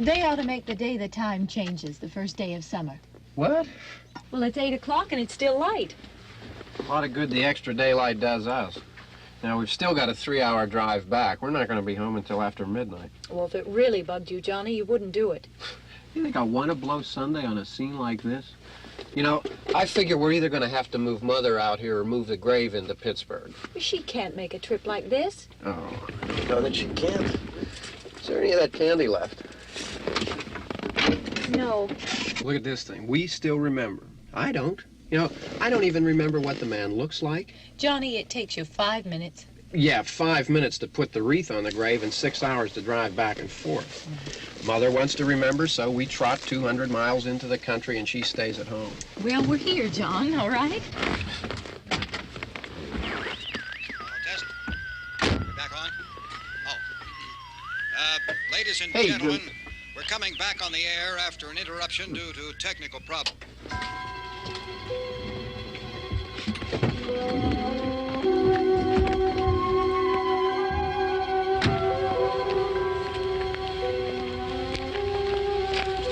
They ought to make the day the time changes, the first day of summer. What? Well, it's 8 o'clock and it's still light. A lot of good the extra daylight does us. Now, we've still got a 3-hour drive back. We're not going to be home until after midnight. Well, if it really bugged you, Johnny, you wouldn't do it. You think I want to blow Sunday on a scene like this? You know, I figure we're either going to have to move Mother out here or move the grave into Pittsburgh. She can't make a trip like this. Oh, you know that she can't. Is there any of that candy left? No. Look at this thing. We still remember. I don't. You know, I don't even remember what the man looks like. Johnny, it takes you 5 minutes. Yeah, 5 minutes to put the wreath on the grave and 6 hours to drive back and forth. Mother wants to remember, so we trot 200 miles into the country and she stays at home. Well, we're here, John, all right? Test. We're back on? Oh. Ladies and gentlemen, we're coming back on the air after an interruption due to technical problem.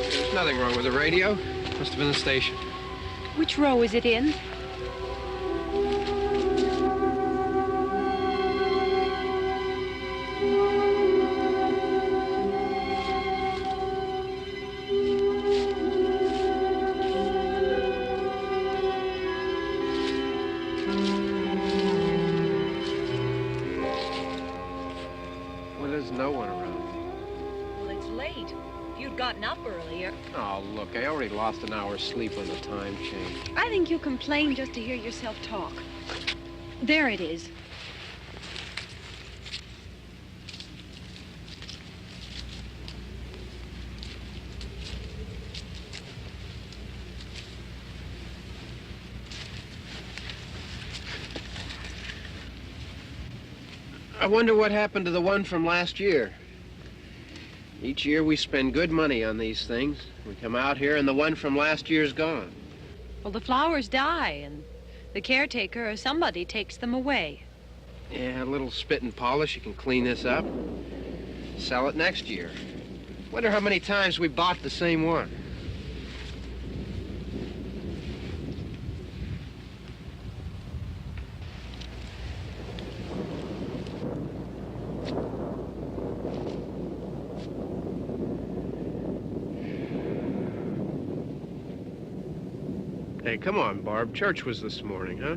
There's nothing wrong with the radio. Must have been the station. Which row is it in? Up earlier. Oh, look, I already lost an hour's sleep on the time change. I think you complain just to hear yourself talk. There it is. I wonder what happened to the one from last year. Each year we spend good money on these things. We come out here and the one from last year's gone. Well, the flowers die and the caretaker or somebody takes them away. Yeah, a little spit and polish, you can clean this up. Sell it next year. Wonder how many times we bought the same one. Hey, come on, Barb. Church was this morning, huh?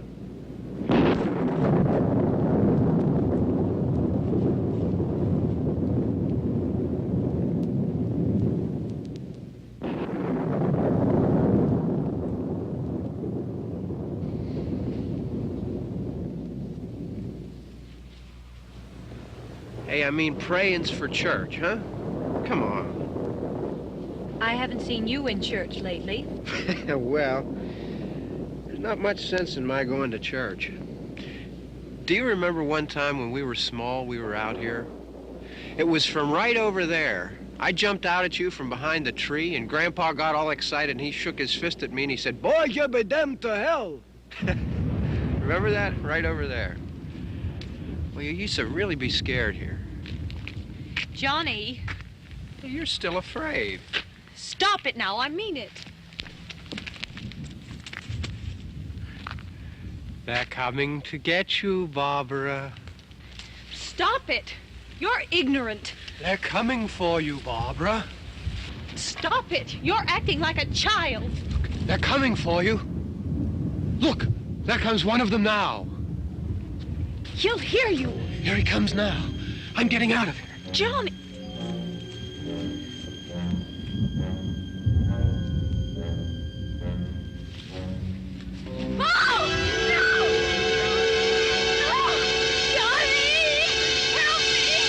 Hey, I mean praying's for church, huh? Come on. I haven't seen you in church lately. Well, there's not much sense in my going to church. Do you remember one time when we were small, we were out here? It was from right over there. I jumped out at you from behind the tree, and Grandpa got all excited, and he shook his fist at me, and he said, "Boy, you'll be damned to hell." Remember that? Right over there. Well, you used to really be scared here. Johnny, You're still afraid. stop it now. I mean it. They're coming to get you, Barbra. Stop it. You're ignorant. They're coming for you, Barbra. Stop it. You're acting like a child. They're coming for you. Look, there comes one of them now. He'll hear you. Here he comes now. I'm getting out of here. Johnny. Oh! No! No! Johnny! Help me!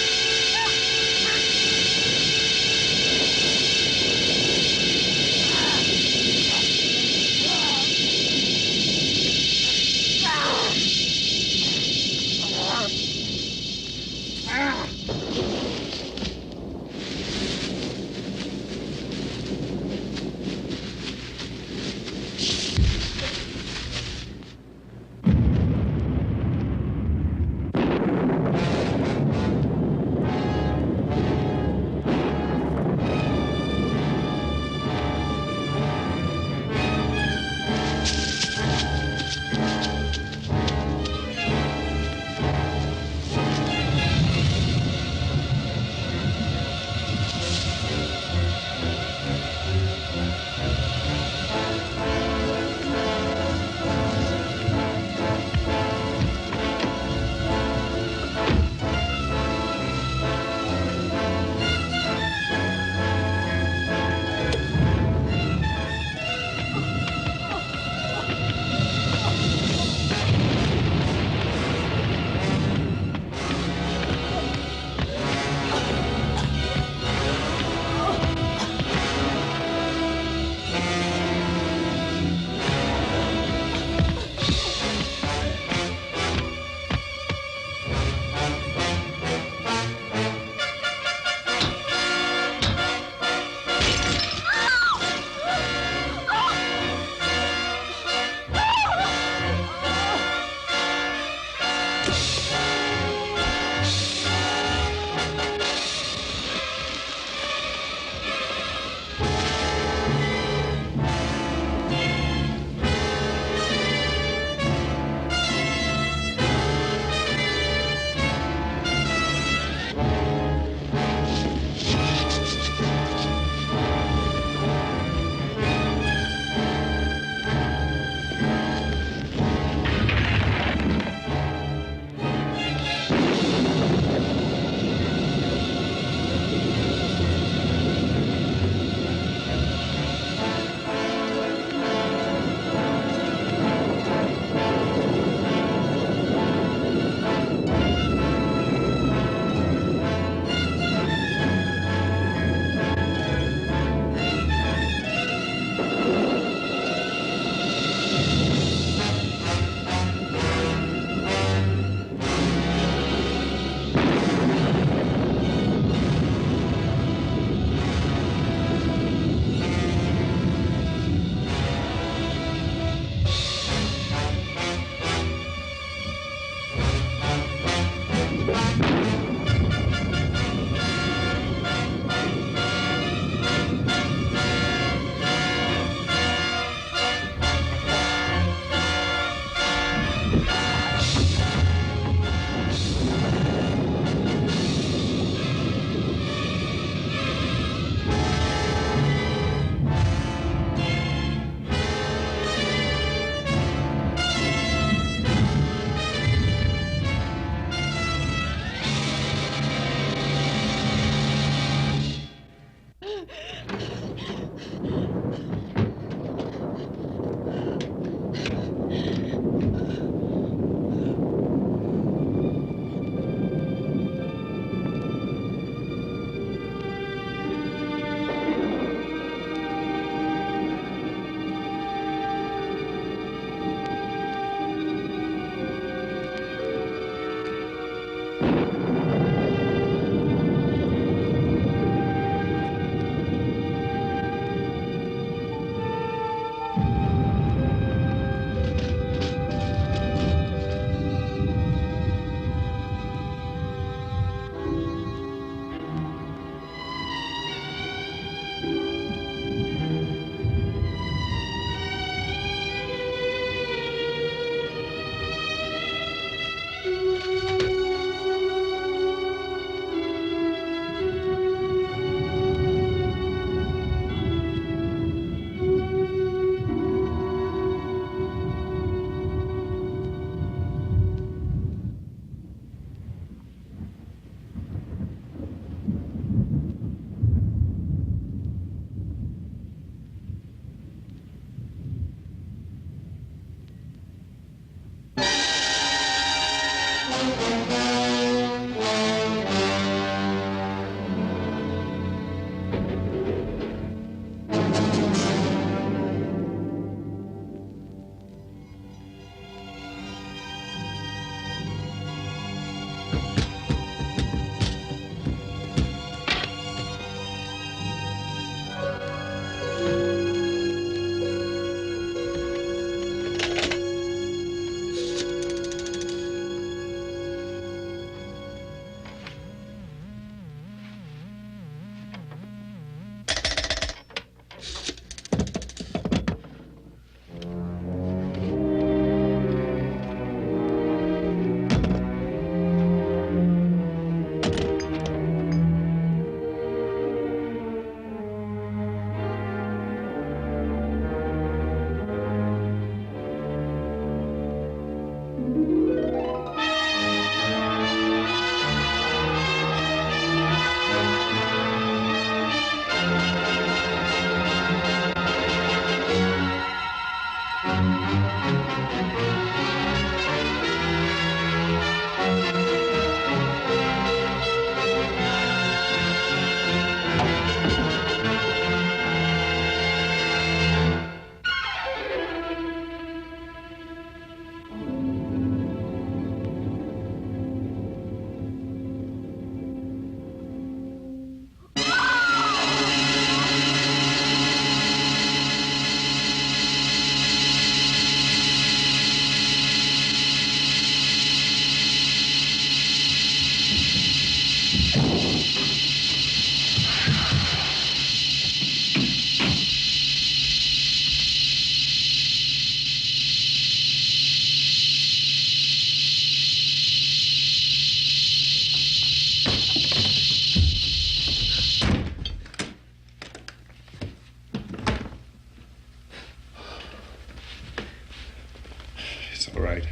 It's all right.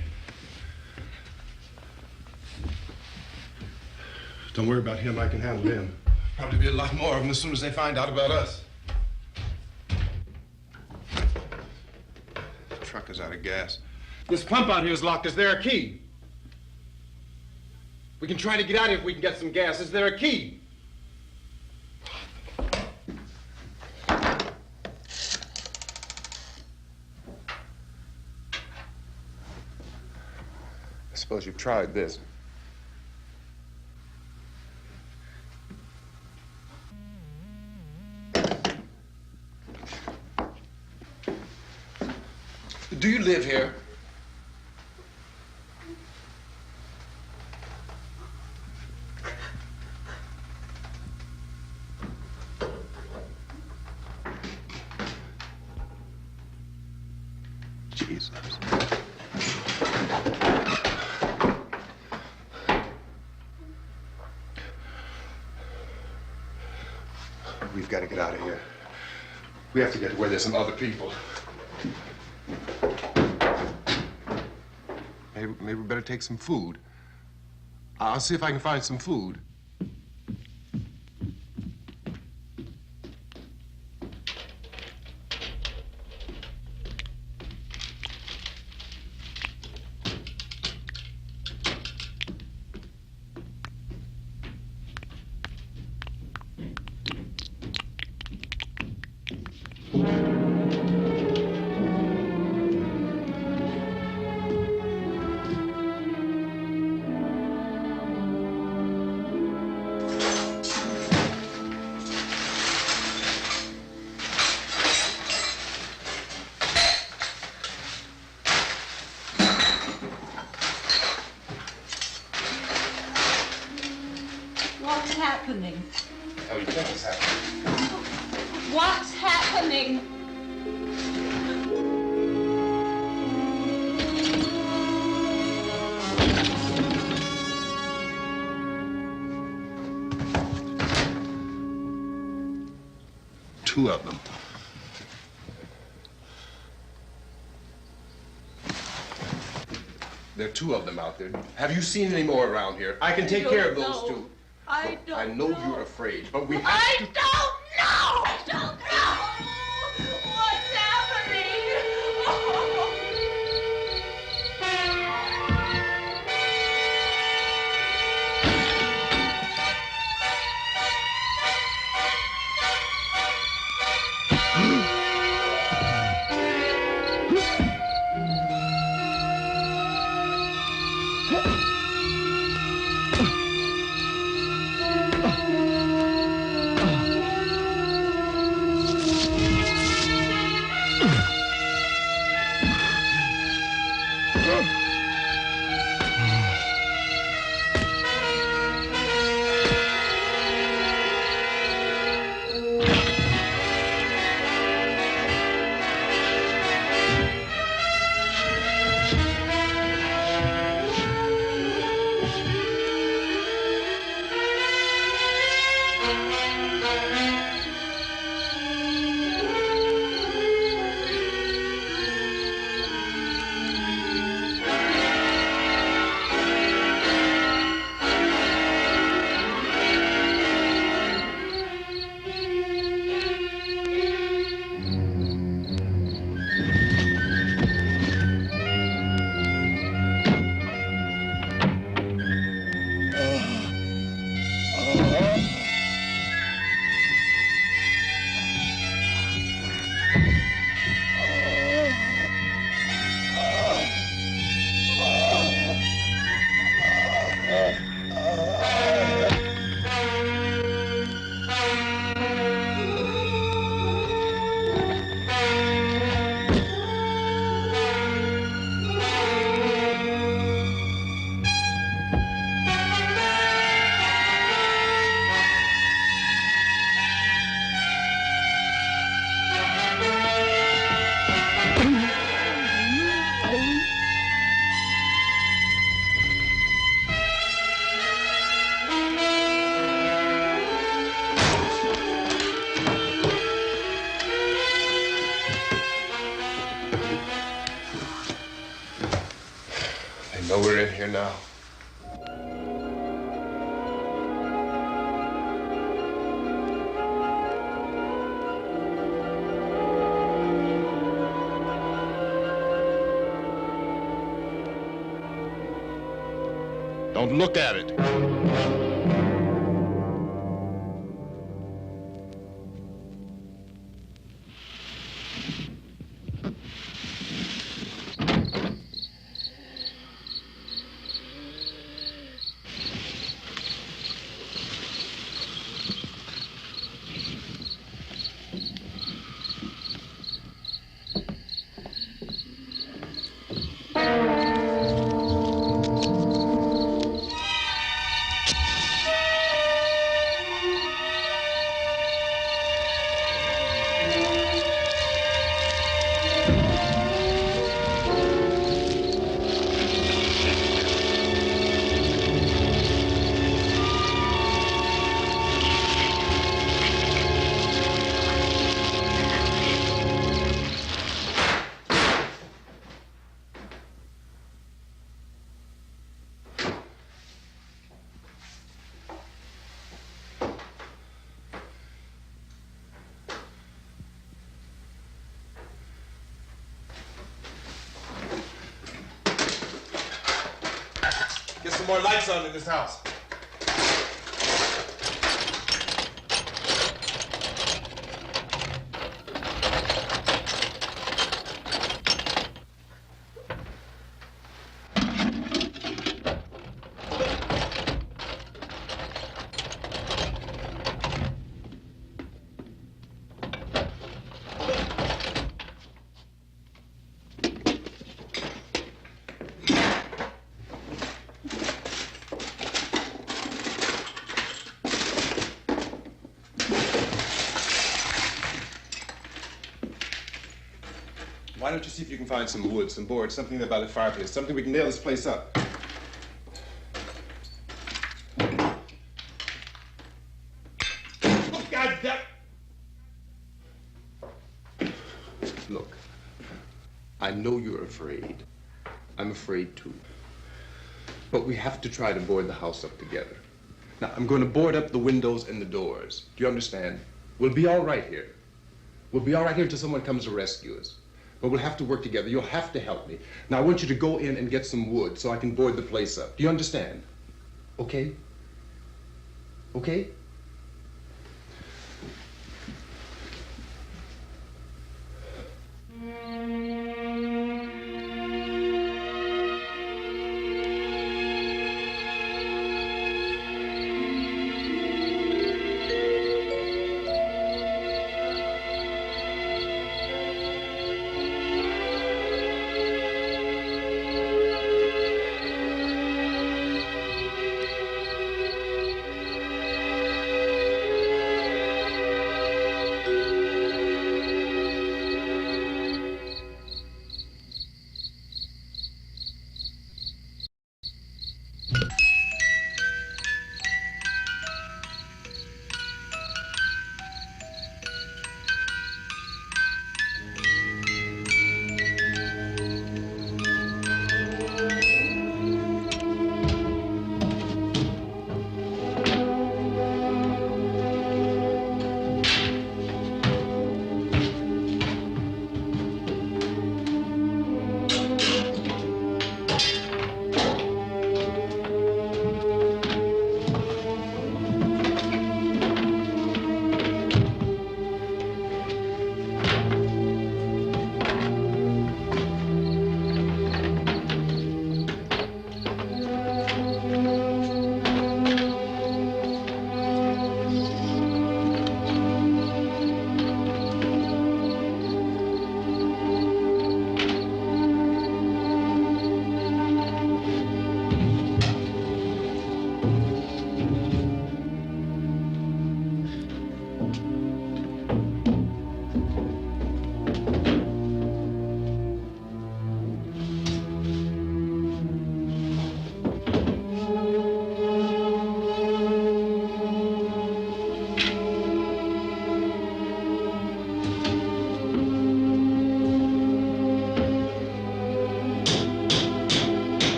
Don't worry about him. I can handle him. Probably be a lot more of them as soon as they find out about us. The truck is out of gas. This pump out here is locked. Is there a key? We can try to get out here if we can get some gas. Is there a key? I suppose you've tried this. Do you live here? Jesus. We've got to get out of here. We have to get to where there's some other people. Maybe we better take some food. I'll see if I can find some food. What's happening? How do you think it's happening? What's happening? Two of them. There are two of them out there. Have you seen any more around here? I can take care of those two. I don't I know you're afraid, but we have I to... don't know! I don't know! What's happening? know we're in here now. Don't look at it. Get some more lights on in this house. Why don't you see if you can find some wood, some boards, something there by the fireplace, something we can nail this place up. Oh, God damn! Look, I know you're afraid. I'm afraid too. But we have to try to board the house up together. Now, I'm going to board up the windows and the doors. Do you understand? We'll be all right here. We'll be all right here until someone comes to rescue us. But we'll have to work together. You'll have to help me. Now, I want you to go in and get some wood so I can board the place up. Do you understand? Okay? Okay?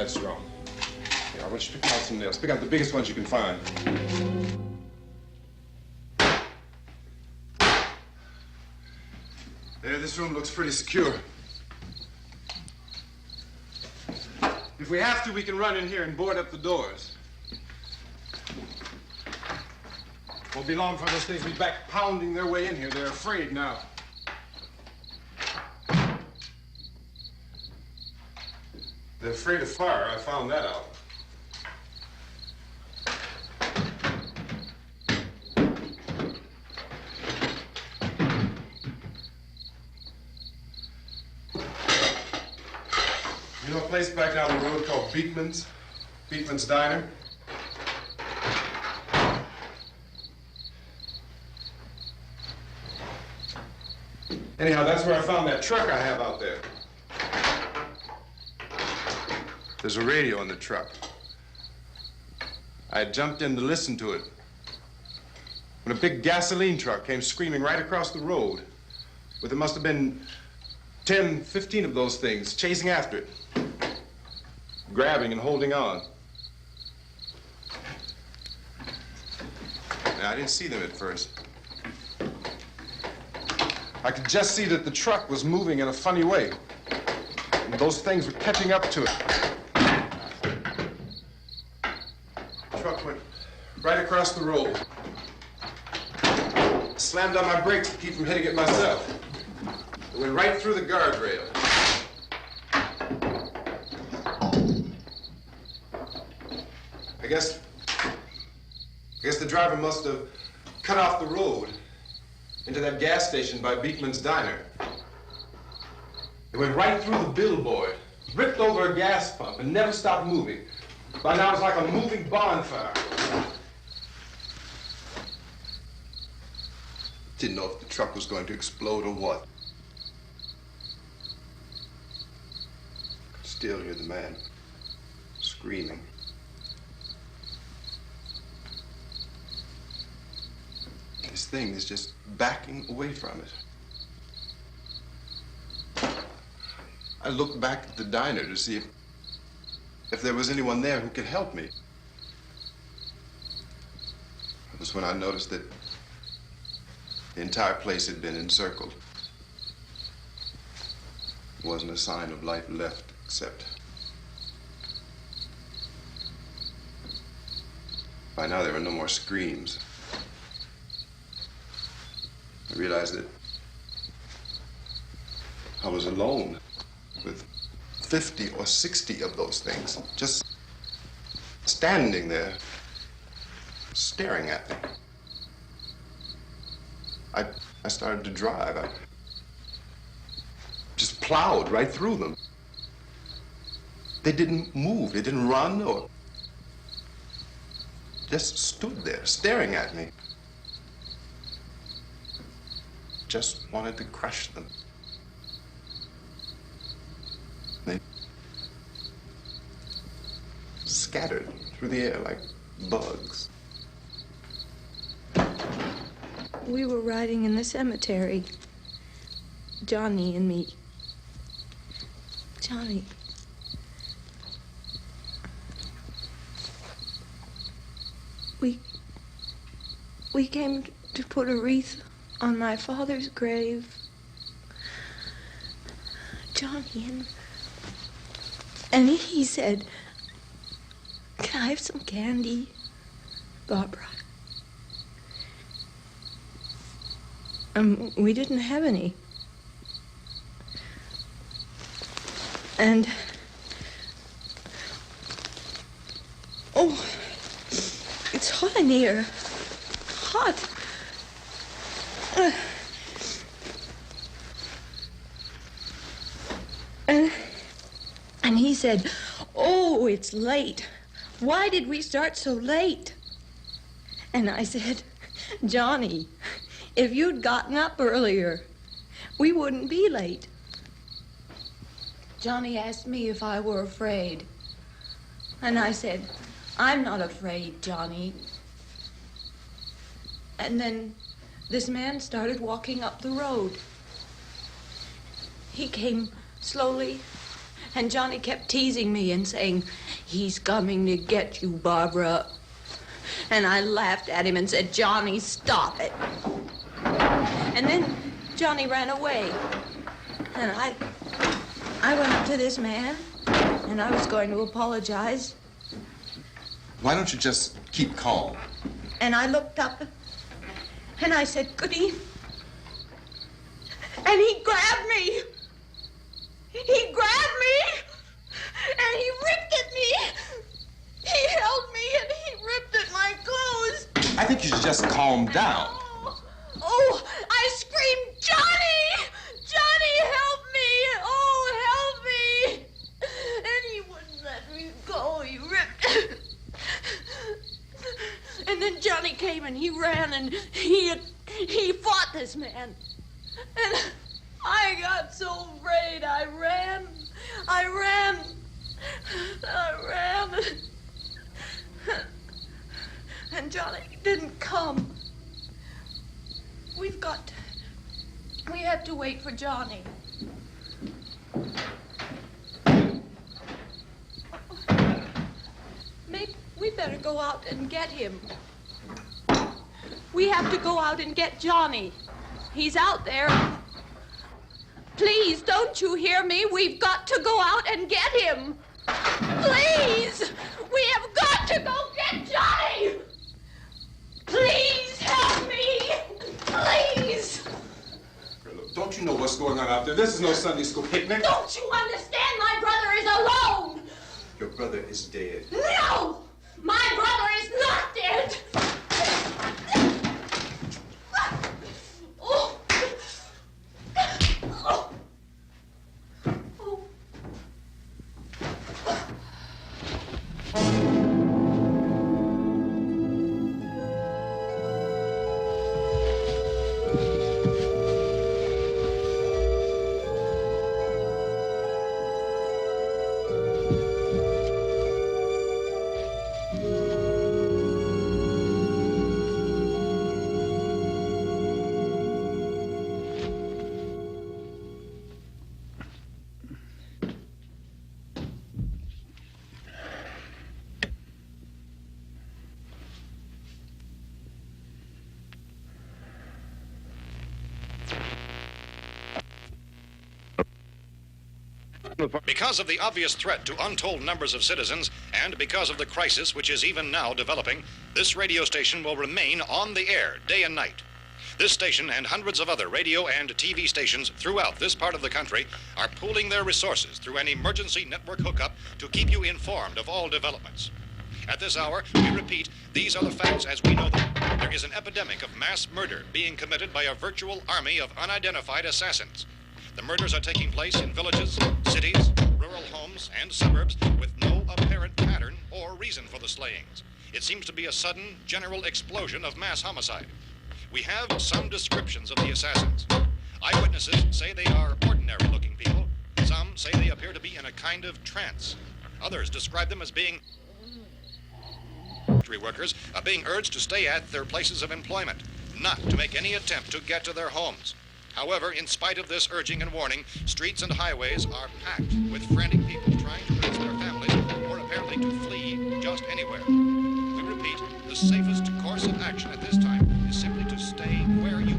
That's wrong. Here, I want you to pick out some nails. Pick out the biggest ones you can find. There, this room looks pretty secure. If we have to, we can run in here and board up the doors. Won't be long before those things will be back pounding their way in here. They're afraid now. They're afraid of fire. I found that out. You know a place back down the road called Beekman's? Beekman's Diner? Anyhow, that's where I found that truck I have out there. There's a radio in the truck. I jumped in to listen to it when a big gasoline truck came screaming right across the road with, it must have been 10, 15 of those things chasing after it, grabbing and holding on. Now, I didn't see them at first. I could just see that the truck was moving in a funny way, and those things were catching up to it. The truck went right across the road. Slammed on my brakes to keep from hitting it myself. It went right through the guardrail. I guess the driver must have cut off the road into that gas station by Beekman's Diner. It went right through the billboard, ripped over a gas pump, and never stopped moving. By now, it was like a moving bonfire. Didn't know if the truck was going to explode or what. Could still hear the man screaming. This thing is just backing away from it. I looked back at the diner to see if there was anyone there who could help me. It was when I noticed that the entire place had been encircled. There wasn't a sign of life left except... By now there were no more screams. I realized that I was alone with 50 or 60 of those things, just standing there, staring at me. I started to drive. I just plowed right through them. They didn't move, they didn't run or just stood there, staring at me. Just wanted to crush them. They scattered through the air like bugs. We were riding in the cemetery, Johnny and me. Johnny. We came to put a wreath on my father's grave. Johnny, and he said, "Can I have some candy, Barbra?" We didn't have any. And, oh, it's hot in here. Hot. And he said, "Oh, it's late. Why did we start so late?" And I said, "Johnny, if you'd gotten up earlier, we wouldn't be late." Johnny asked me if I were afraid. And I said, "I'm not afraid, Johnny." And then this man started walking up the road. He came slowly And Johnny kept teasing me and saying, "He's coming to get you, Barbara." And I laughed at him and said, "Johnny, stop it." And then Johnny ran away. And I went up to this man, and I was going to apologize. Why don't you just keep calm? And I looked up, and I said, "Good evening." And he grabbed me. He grabbed me, and he ripped at me. He held me, and he ripped at my clothes. I think you should just calm down. Oh, I screamed, "Johnny! Johnny, help me! Oh, help me!" And he wouldn't let me go. He ripped. And then Johnny came and he ran and he fought this man. And I got so afraid. I ran. And Johnny didn't come. We have to wait for Johnny. Maybe we better go out and get him. We have to go out and get Johnny. He's out there. Please, don't you hear me? We've got to go out and get him. Please! We have got to go get Johnny! Please help me! Please! Look, don't you know what's going on out there? This is no Sunday school picnic. Don't you understand? My brother is alone! Your brother is dead. No! My brother is not dead! Oh. Oh. Oh. Because of the obvious threat to untold numbers of citizens, and because of the crisis which is even now developing, this radio station will remain on the air day and night. This station and hundreds of other radio and TV stations throughout this part of the country are pooling their resources through an emergency network hookup to keep you informed of all developments. At this hour, we repeat, these are the facts as we know them. There is an epidemic of mass murder being committed by a virtual army of unidentified assassins. The murders are taking place in villages, cities, rural homes, and suburbs with no apparent pattern or reason for the slayings. It seems to be a sudden, general explosion of mass homicide. We have some descriptions of the assassins. Eyewitnesses say they are ordinary-looking people. Some say they appear to be in a kind of trance. Others describe them as being factory workers, being urged to stay at their places of employment, not to make any attempt to get to their homes. However, in spite of this urging and warning, streets and highways are packed with frantic people trying to reach their families or apparently to flee just anywhere. We repeat, the safest course of action at this time is simply to stay where you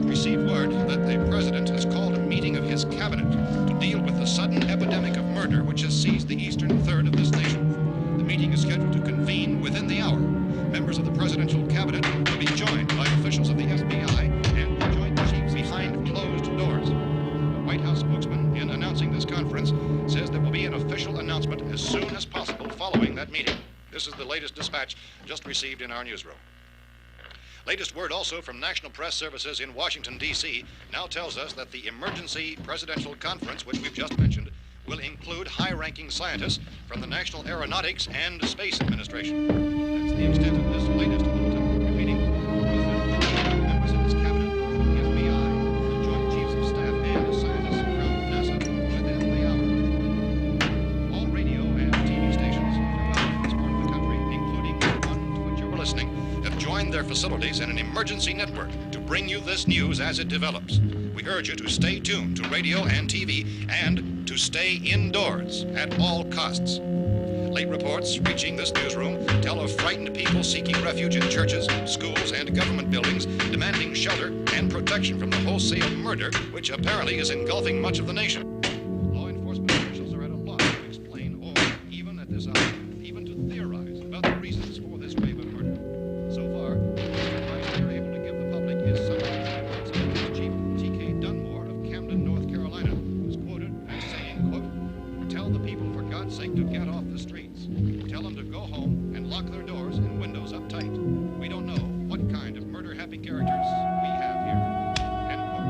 received word that the president has called a meeting of his cabinet to deal with the sudden epidemic of murder which has seized the eastern third of this nation. The meeting is scheduled to convene within the hour. Members of the presidential cabinet will be joined by officials of the FBI and joint chiefs behind closed doors. The White House spokesman, in announcing this conference, says there will be an official announcement as soon as possible following that meeting. This is the latest dispatch just received in our newsroom. Latest word also from National Press Services in Washington, D.C. now tells us that the emergency presidential conference, which we've just mentioned, will include high-ranking scientists from the National Aeronautics and Space Administration. That's the extent of this latest bulletin. Repeating, members of this cabinet, the FBI, joined their facilities in an emergency network to bring you this news as it develops. We urge you to stay tuned to radio and TV and to stay indoors at all costs. Late reports reaching this newsroom tell of frightened people seeking refuge in churches, schools, and government buildings, demanding shelter and protection from the wholesale murder which apparently is engulfing much of the nation. Law enforcement officials are at a loss to explain or, even at this hour, even to theorize about the reasons for this wave of murder. So far, the advice we are able to give the public is some Chief T.K. Dunmore of Camden, North Carolina, who is quoted as saying, quote, "Tell the people for God's sake to get off the streets. Tell them to go home and lock their doors and windows up tight. We don't know what kind of murder-happy characters we have here." End quote.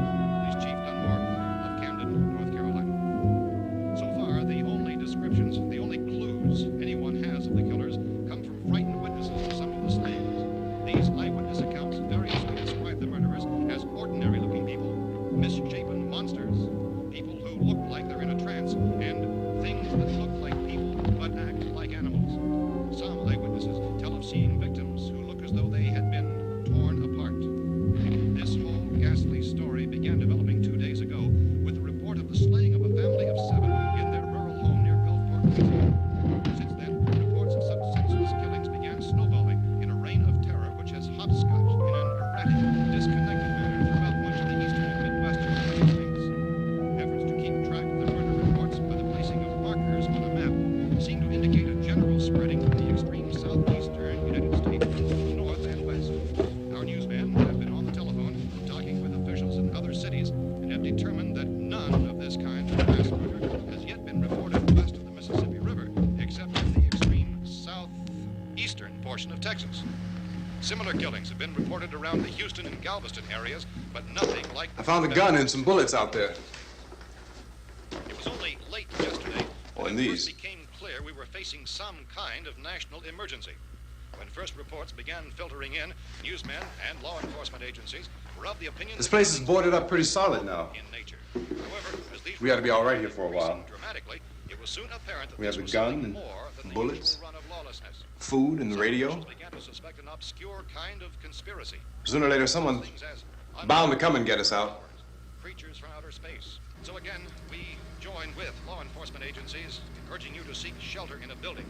This is Chief Dunmore of Camden, North Carolina. So far, the only descriptions, the only clues anyone has of the killers come from frightened witnesses of some of the slayings. These eyewitness accounts variously describe the murderers as ordinary-looking people, misshapen monsters, people who look like they're in a trance, and things that look like people but act like animals. Some eyewitnesses tell of seeing victims who look as though they had been torn apart. This whole ghastly story began developing 2 days ago with the report of the slaying of a family of 7 in their rural home near Gulfport, Louisiana. Since then, reports of such senseless killings began snowballing in a reign of terror which has hopscotched in an erratic, disconnected manner throughout much of the eastern and midwestern United States. Efforts to keep track of the murder reports by the placing of markers on a map seem to indicate a general spreading from the extreme southeastern United States to the north and west. Our newsmen have been on the telephone talking with officials in other cities and have determined that none of this kind of mass murder has yet been reported west of the Mississippi River, except in the extreme southeastern portion of Texas. Similar killings have been reported around the Houston and Galveston areas, but nothing like... I found a gun and some bullets out there. It was only late yesterday Oh, when and it these. first became clear we were facing some kind of national emergency. When first reports began filtering in, newsmen and law enforcement agencies were of the opinion This that place is things boarded were up pretty solid now. in nature. However, as these We ought to be all right here reports for a while. increased dramatically, it was soon apparent that We this have a was gun something and more than the bullets, usual run of lawlessness. food, and the Some radio. officials began to suspect an obscure kind of conspiracy. Sooner or later, someone's Things as bound to come and get us out. creatures from outer space. So again, we join with law enforcement agencies in urging you to seek shelter in a building.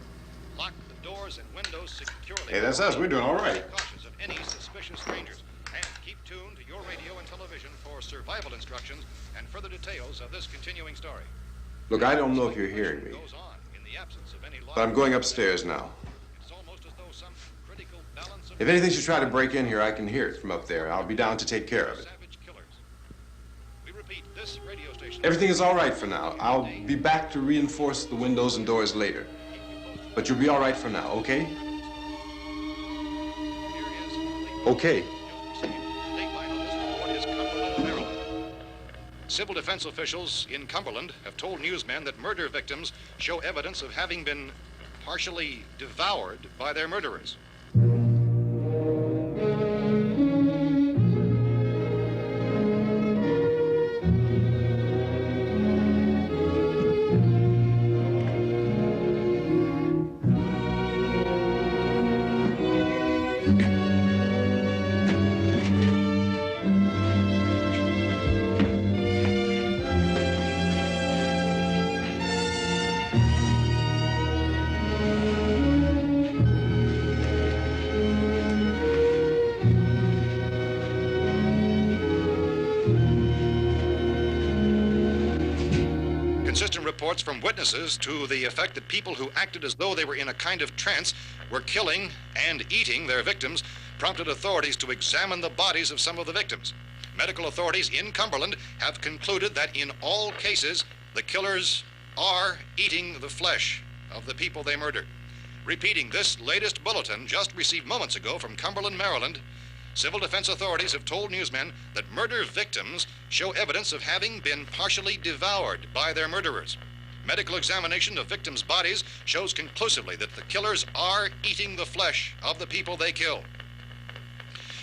Lock the doors and windows securely. Hey, that's us. We're doing all right. Cautious of any suspicious strangers. And keep tuned to your radio and television for survival instructions and further details of this continuing story. Look, I don't know if you're hearing me, Goes on in the absence of any law. but I'm going upstairs now. It's almost as though some critical balance of If anything should try to break in here, I can hear it from up there. I'll be down to take care of it. savage killers. We repeat, this radio station. Everything is all right for now. I'll be back to reinforce the windows and doors later. But you'll be all right for now, okay? Okay. Dateline on this report is Cumberland, Maryland. Civil defense officials in Cumberland have told newsmen that murder victims show evidence of having been partially devoured by their murderers. Consistent reports from witnesses to the effect that people who acted as though they were in a kind of trance were killing and eating their victims prompted authorities to examine the bodies of some of the victims. Medical authorities in Cumberland have concluded that in all cases, the killers are eating the flesh of the people they murdered. Repeating this latest bulletin just received moments ago from Cumberland, Maryland, civil defense authorities have told newsmen that murder victims show evidence of having been partially devoured by their murderers. Medical examination of victims' bodies shows conclusively that the killers are eating the flesh of the people they kill.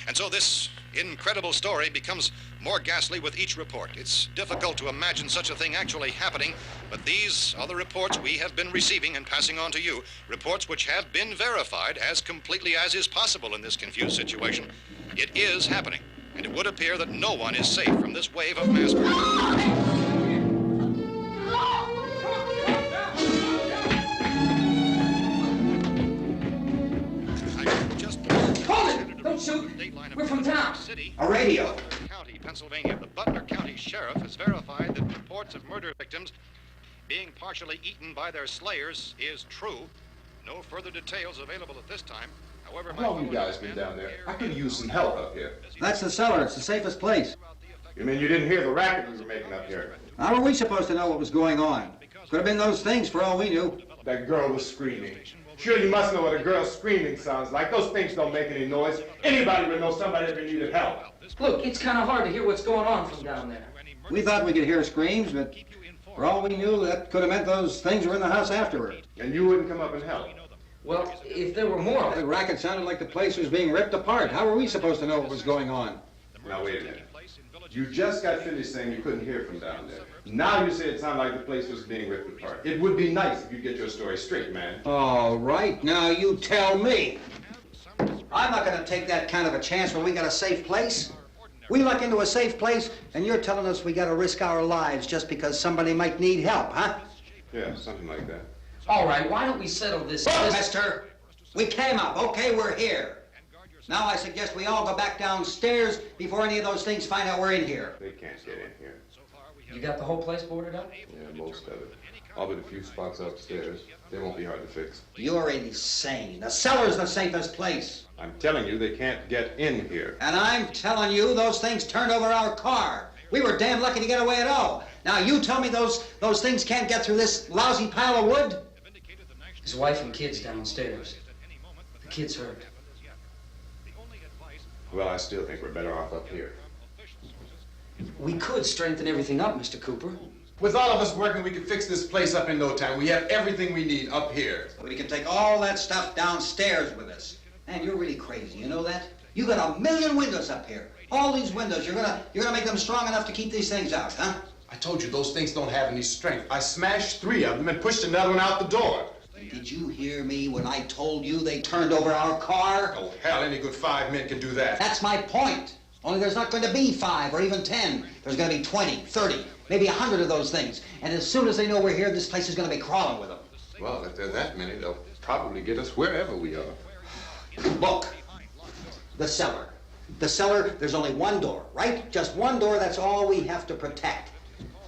And so this incredible story becomes more ghastly with each report. It's difficult to imagine such a thing actually happening, but these are the reports we have been receiving and passing on to you, reports which have been verified as completely as is possible in this confused situation. It is happening, and it would appear that no one is safe from this wave of mass murder. Don't shoot. We're from town. A radio. County, Pennsylvania. The Butler County Sheriff has verified that reports of murder victims being partially eaten by their slayers is true. No further details available at this time. However, How long have you guys been down there? I could use some help up here. That's the cellar. It's the safest place. You mean you didn't hear the racket we were making up here? How were we supposed to know what was going on? Could have been those things for all we knew. That girl was screaming. Sure, you must know what a girl screaming sounds like. Those things don't make any noise. Anybody would know somebody ever needed help. Look, it's kind of hard to hear what's going on from down there. We thought we could hear screams, but for all we knew, that could have meant those things were in the house afterward. And you wouldn't come up and help? Well, if there were more... The racket sounded like the place was being ripped apart. How were we supposed to know what was going on? Now, wait a minute. You just got finished saying you couldn't hear from down there. Now you say it sounded like the place was being ripped apart. It would be nice if you get your story straight, man. All right, now you tell me. I'm not going to take that kind of a chance when we got a safe place. We luck into a safe place, and you're telling us we got to risk our lives just because somebody might need help, huh? Yeah, something like that. All right, why don't we settle this... Look, mister, we came up. Okay, we're here. Now I suggest we all go back downstairs before any of those things find out we're in here. They can't get in here. You got the whole place boarded up? Yeah, most of it. All but a few spots upstairs. They won't be hard to fix. You're insane. The cellar's the safest place. I'm telling you, they can't get in here. And I'm telling you, those things turned over our car. We were damn lucky to get away at all. Now you tell me those things can't get through this lousy pile of wood? His wife and kids downstairs. The kid's hurt. Well, I still think we're better off up here. We could strengthen everything up, Mr. Cooper. With all of us working, we could fix this place up in no time. We have everything we need up here. We can take all that stuff downstairs with us. Man, you're really crazy, you know that? You got 1,000,000 windows up here. All these windows, you're gonna make them strong enough to keep these things out, huh? I told you, those things don't have any strength. I smashed 3 of them and pushed another one out the door. Did you hear me when I told you they turned over our car? Oh, hell, any good 5 men can do that. That's my point. Only there's not going to be 5 or even 10. There's going to be 20, 30, maybe 100 of those things. And as soon as they know we're here, this place is going to be crawling with them. Well, if there are that many, they'll probably get us wherever we are. Look, the cellar. The cellar, there's only one door, right? Just one door, that's all we have to protect.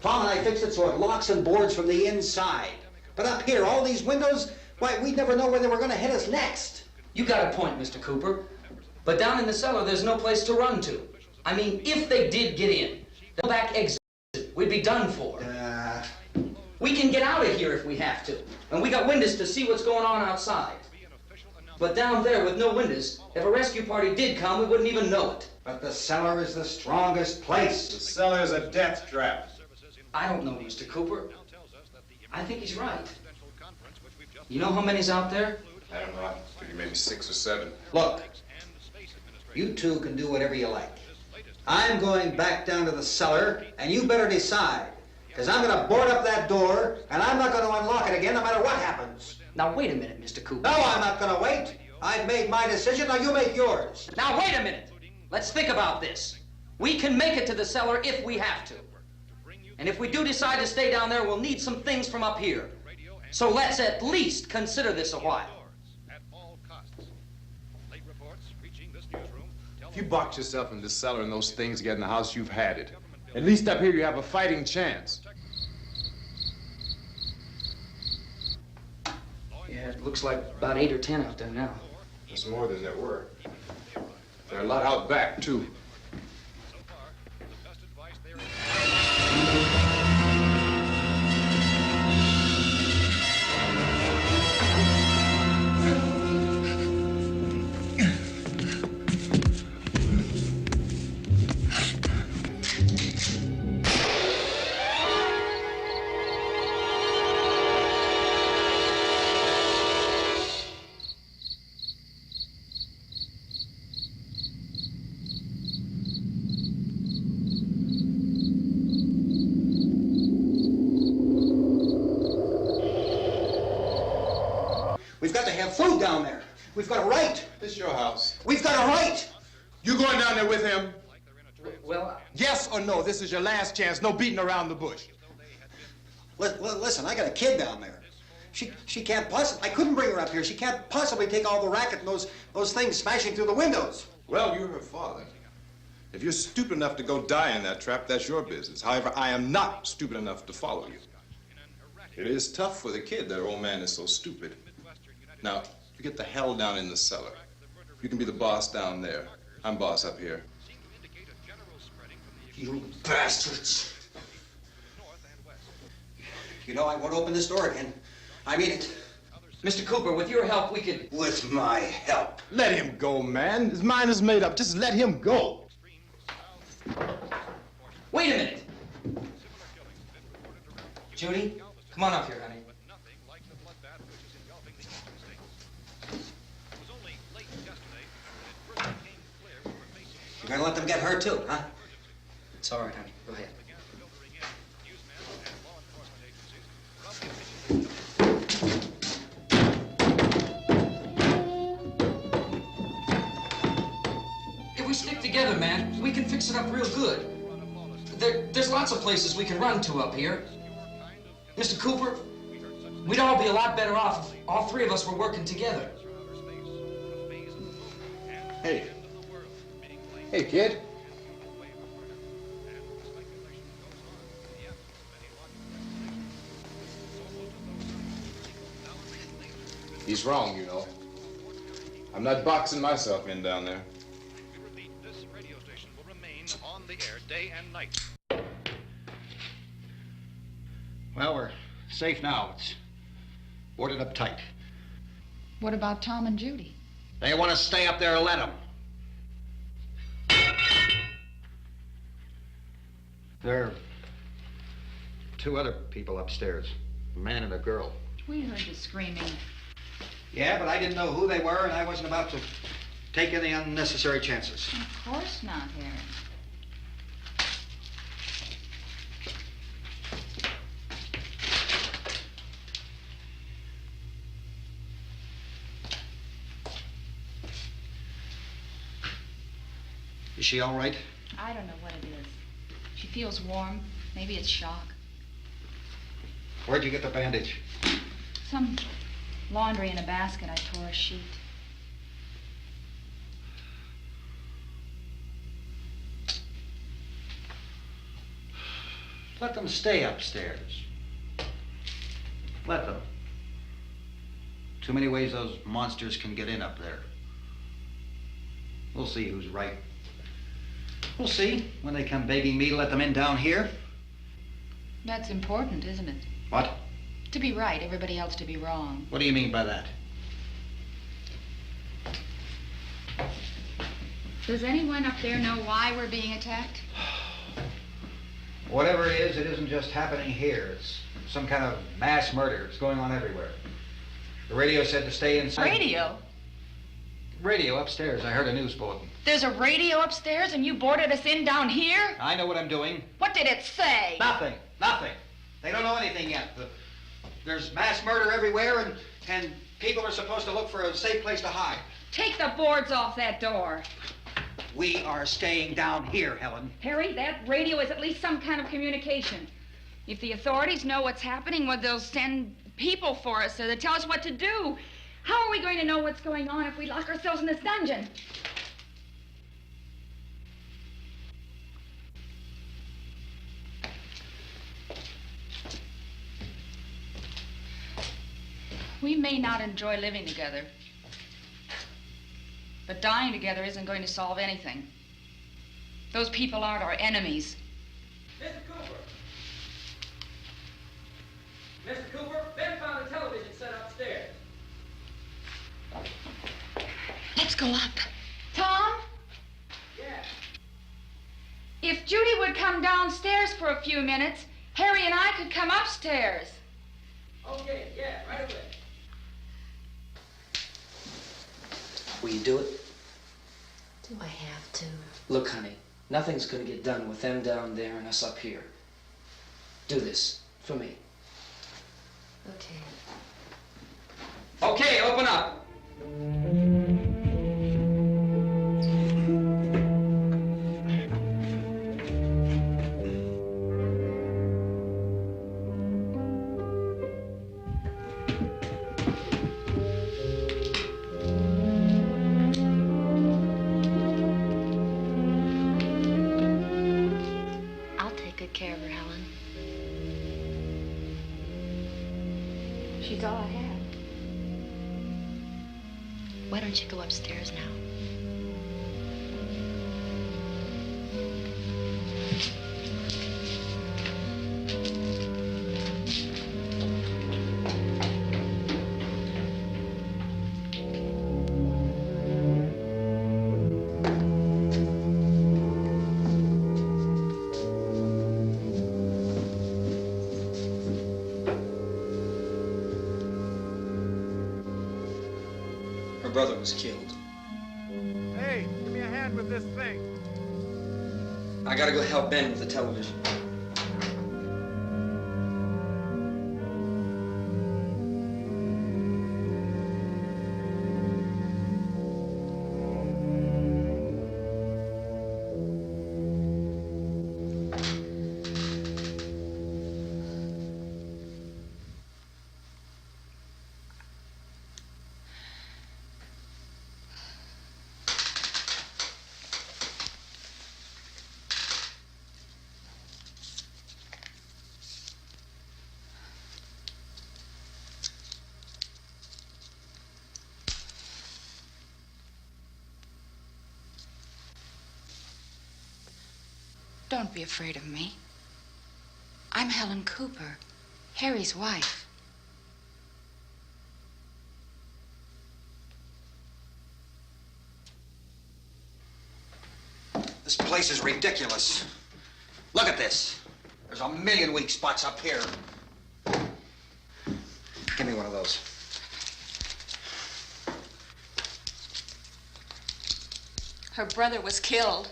Tom and I fixed it so it locks and boards from the inside. But up here, all these windows, why, we'd never know where they were going to hit us next. You got a point, Mr. Cooper. But down in the cellar, there's no place to run to. I mean, if they did get in, the back exit, we'd be done for. We can get out of here if we have to. And we got windows to see what's going on outside. But down there with no windows, if a rescue party did come, we wouldn't even know it. But the cellar is the strongest place. The cellar is a death trap. I don't know, Mr. Cooper. I think he's right. You know how many's out there? I don't know. I figure maybe 6 or 7. Look, you two can do whatever you like. I'm going back down to the cellar, and you better decide. Because I'm going to board up that door, and I'm not going to unlock it again no matter what happens. Now, wait a minute, Mr. Cooper. No, I'm not going to wait. I've made my decision, now you make yours. Now, wait a minute. Let's think about this. We can make it to the cellar if we have to. And if we do decide to stay down there, we'll need some things from up here. So let's at least consider this a while. If you box yourself in this cellar and those things get in the house, you've had it. At least up here you have a fighting chance. Yeah, it looks like about 8 or 10 out there now. There's more than there were. There are a lot out back, too. have food down there. We've got a right. This your house. We've got a right. You going down there with him? Well, Yes or no? This is your last chance. No beating around the bush. Listen, I got a kid down there. She can't possibly, I couldn't bring her up here. She can't possibly take all the racket and those things smashing through the windows. Well, you're her father. If you're stupid enough to go die in that trap, that's your business. However, I am not stupid enough to follow you. It is tough for the kid that old man is so stupid. Now, you get the hell down in the cellar. You can be the boss down there. I'm boss up here. You bastards. You know, I won't open this door again. I mean it. Mr. Cooper, with your help, we could... With my help. Let him go, man. His mind is made up. Just let him go. Wait a minute. Judy, come on up here, honey. You're gonna let them get hurt too, huh? It's all right, honey. Go ahead. If we stick together, man, we can fix it up real good. There's lots of places we can run to up here. Mr. Cooper, we'd all be a lot better off if all three of us were working together. Hey. Hey, kid. He's wrong, you know. I'm not boxing myself in down there. This radio station will remain on the air day and night. Well, we're safe now. It's boarded up tight. What about Tom and Judy? They want to stay up there, let them. There are two other people upstairs, a man and a girl. We heard you screaming. Yeah, but I didn't know who they were, and I wasn't about to take any unnecessary chances. Of course not, Harry. Is she all right? I don't know what it is. She feels warm. Maybe it's shock. Where'd you get the bandage? Some laundry in a basket. I tore a sheet. Let them stay upstairs. Let them. Too many ways those monsters can get in up there. We'll see who's right. We'll see when they come begging me to let them in down here. That's important, isn't it? What? To be right, everybody else to be wrong. What do you mean by that? Does anyone up there know why we're being attacked? Whatever it isn't just happening here. It's some kind of mass murder. It's going on everywhere. The radio said to stay inside. Radio? Radio upstairs. I heard a news bulletin. There's a radio upstairs and you boarded us in down here? I know what I'm doing. What did it say? Nothing. Nothing. They don't know anything yet. There's mass murder everywhere, and people are supposed to look for a safe place to hide. Take the boards off that door. We are staying down here, Helen. Harry, that radio is at least some kind of communication. If the authorities know what's happening, well, they'll send people for us to tell us what to do. How are we going to know what's going on if we lock ourselves in this dungeon? We may not enjoy living together, but dying together isn't going to solve anything. Those people aren't our enemies. Mr. Cooper! Mr. Cooper, Ben found a television set upstairs. Let's go up. Tom? Yeah. If Judy would come downstairs for a few minutes, Harry and I could come upstairs. Okay, yeah, right away. Will you do it? Do I have to? Look, honey, nothing's gonna get done with them down there and us up here. Do this for me. Okay. Okay, open up. I'll take good care of her, Helen. She's all I have. Why don't you go upstairs now? Her brother was killed. Hey, give me a hand with this thing. I gotta go help Ben with the television. Don't be afraid of me. I'm Helen Cooper, Harry's wife. This place is ridiculous. Look at this. There's a million weak spots up here. Give me one of those. Her brother was killed.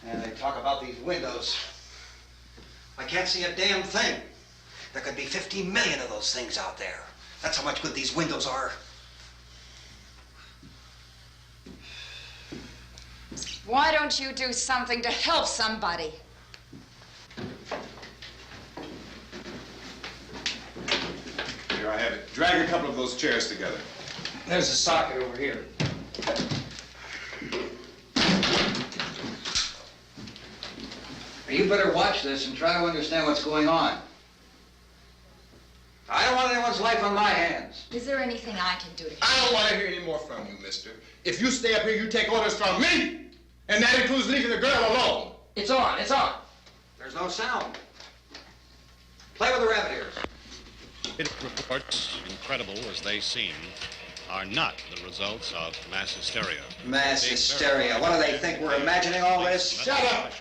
And they talk about these windows. I can't see a damn thing. There could be 50 million of those things out there. That's how much good these windows are. Why don't you do something to help somebody? Here, I have it. Drag a couple of those chairs together. There's a socket over here. You better watch this and try to understand what's going on. I don't want anyone's life on my hands. Is there anything I can do to help? I don't want to hear any more from you, mister. If you stay up here, you take orders from me. And that includes leaving the girl alone. It's on, it's on. There's no sound. Play with the rabbit ears. Reports, incredible as they seem, are not the results of mass hysteria. Mass hysteria. What do they think? We're imagining all this? Shut up!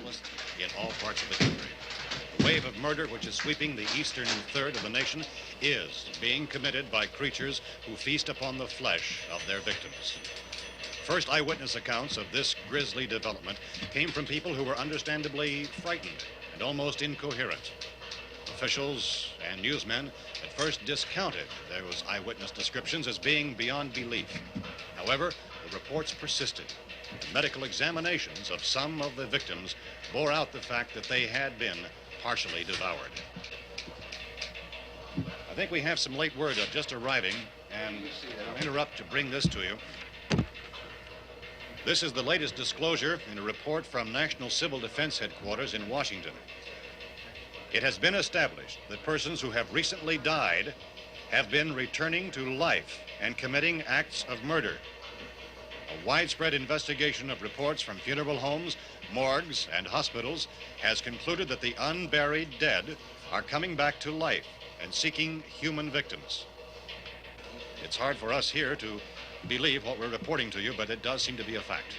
In all parts of the country. The wave of murder which is sweeping the eastern third of the nation is being committed by creatures who feast upon the flesh of their victims. First eyewitness accounts of this grisly development came from people who were understandably frightened and almost incoherent. Officials and newsmen at first discounted those eyewitness descriptions as being beyond belief. However, the reports persisted. Medical examinations of some of the victims bore out the fact that they had been partially devoured. I think we have some late word just arriving, and I'll interrupt to bring this to you. This is the latest disclosure in a report from National Civil Defense Headquarters in Washington. It has been established that persons who have recently died have been returning to life and committing acts of murder. A widespread investigation of reports from funeral homes, morgues, and hospitals has concluded that the unburied dead are coming back to life and seeking human victims. It's hard for us here to believe what we're reporting to you, but it does seem to be a fact.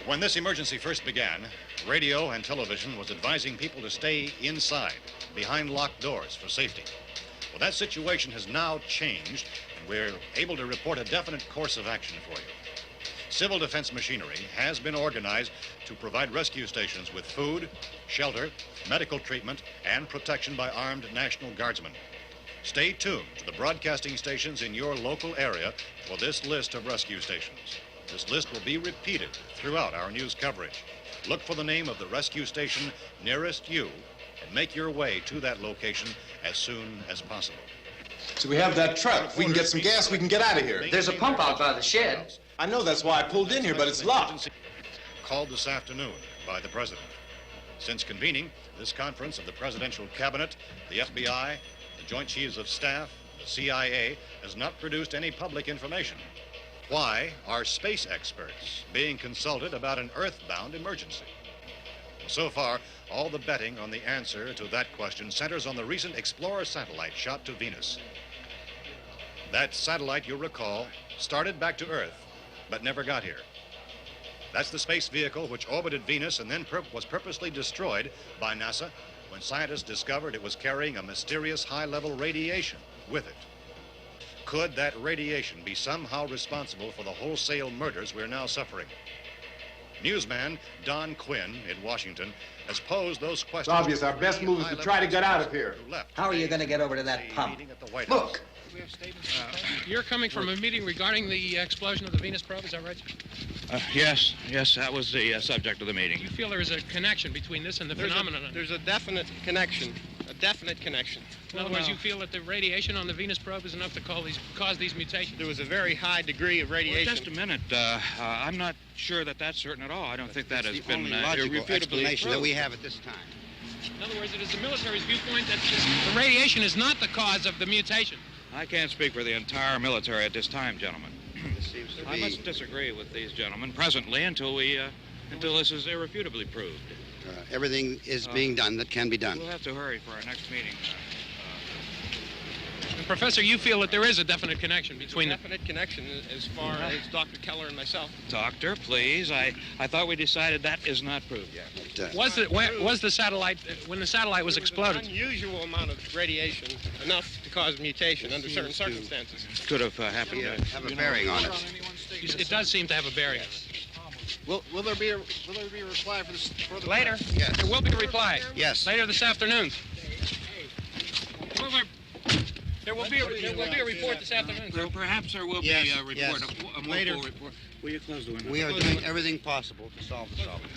When this emergency first began, radio and television was advising people to stay inside, behind locked doors for safety. Well, that situation has now changed, and we're able to report a definite course of action for you. Civil defense machinery has been organized to provide rescue stations with food, shelter, medical treatment, and protection by armed National Guardsmen. Stay tuned to the broadcasting stations in your local area for this list of rescue stations. This list will be repeated throughout our news coverage. Look for the name of the rescue station nearest you and make your way to that location as soon as possible. So we have that truck. If we can get some gas, we can get out of here. There's a pump out by the shed. I know, that's why I pulled in here, but it's locked. Called this afternoon by the President. Since convening this conference of the Presidential Cabinet, the FBI, the Joint Chiefs of Staff, the CIA has not produced any public information. Why are space experts being consulted about an earthbound emergency? So far, all the betting on the answer to that question centers on the recent Explorer satellite shot to Venus. That satellite, you'll recall, started back to Earth, but never got here. That's the space vehicle which orbited Venus and then was purposely destroyed by NASA when scientists discovered it was carrying a mysterious high-level radiation with it. Could that radiation be somehow responsible for the wholesale murders we're now suffering? Newsman Don Quinn in Washington has posed those questions. It's obvious our best move is to try to get out of here. How are you going to get over to that pump? Look! You're coming from a meeting regarding the explosion of the Venus probe, is that right? Yes, that was the subject of the meeting. You feel there is a connection between this and the phenomenon? There's a definite connection. In other words, you feel that the radiation on the Venus probe is enough to cause these mutations? There was a very high degree of radiation. Well, just a minute. I'm not sure that that's certain at all. I don't think that has been the only logical irrefutably explanation proved. that we have at this time. In other words, it is the military's viewpoint that the radiation is not the cause of the mutation. I can't speak for the entire military at this time, gentlemen. This seems to be... I must disagree with these gentlemen presently until this is irrefutably proved. Everything is being done that can be done. We'll have to hurry for our next meeting. Professor, you feel that there is a definite connection between definite connection as far as Dr. Keller and myself. Doctor, please. I thought we decided that is not proved yet. Was the satellite, when the satellite was exploded? An unusual amount of radiation, enough to cause mutation under certain circumstances. Could have happened. Have a bearing on it. It does seem to have a bearing. Will there be a reply for the Later? Yes. There will be a reply. Yes. Later this afternoon. There will be a report this afternoon. Well, perhaps there will be a report. Yes. A more Later. full report. Will you close the window? We are doing everything possible to solve the problem.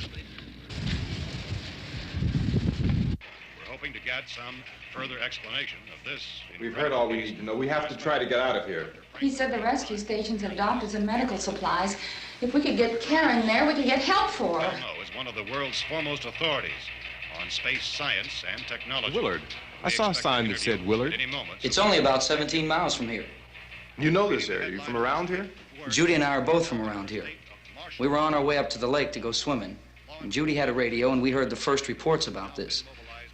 We're hoping to get some further explanation of this. We've heard all we need to know. We have to try to get out of here. He said the rescue stations have doctors and medical supplies. If we could get care in there, we could get help for her. Romero is one of the world's foremost authorities on space science and technology. Willard. I saw a sign that said Willard. It's only about 17 miles from here. You know this area. You from around here? Judy and I are both from around here. We were on our way up to the lake to go swimming, and Judy had a radio, and we heard the first reports about this.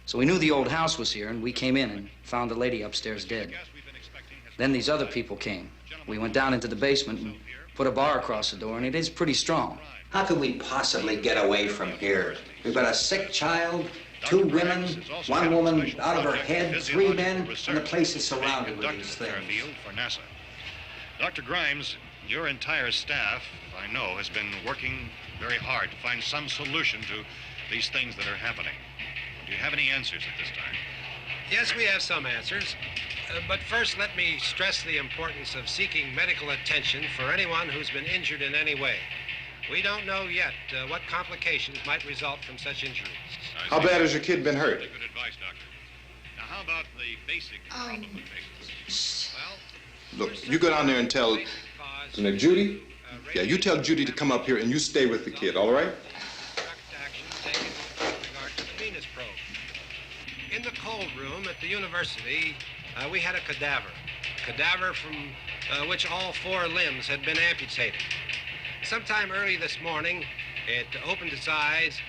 So we knew the old house was here, and we came in and found the lady upstairs dead. Then these other people came. We went down into the basement and put a bar across the door, and it is pretty strong. How could we possibly get away from here? We've got a sick child, 2 women, 1 woman out of her head, 3 men, and the place is surrounded with these things. For NASA. Dr. Grimes, your entire staff, I know, has been working very hard to find some solution to these things that are happening. Do you have any answers at this time? Yes, we have some answers. But first, let me stress the importance of seeking medical attention for anyone who's been injured in any way. We don't know yet what complications might result from such injuries. How bad has your kid been hurt? Good advice, Doctor. Now, how about the basic problem with patients? Well, Look, you go down there and tell... Now, Judy? Yeah, you tell Judy to come up here and you stay with the kid, all right? In the cold room at the university, we had a cadaver from which all 4 limbs had been amputated. Sometime early this morning, it opened its eyes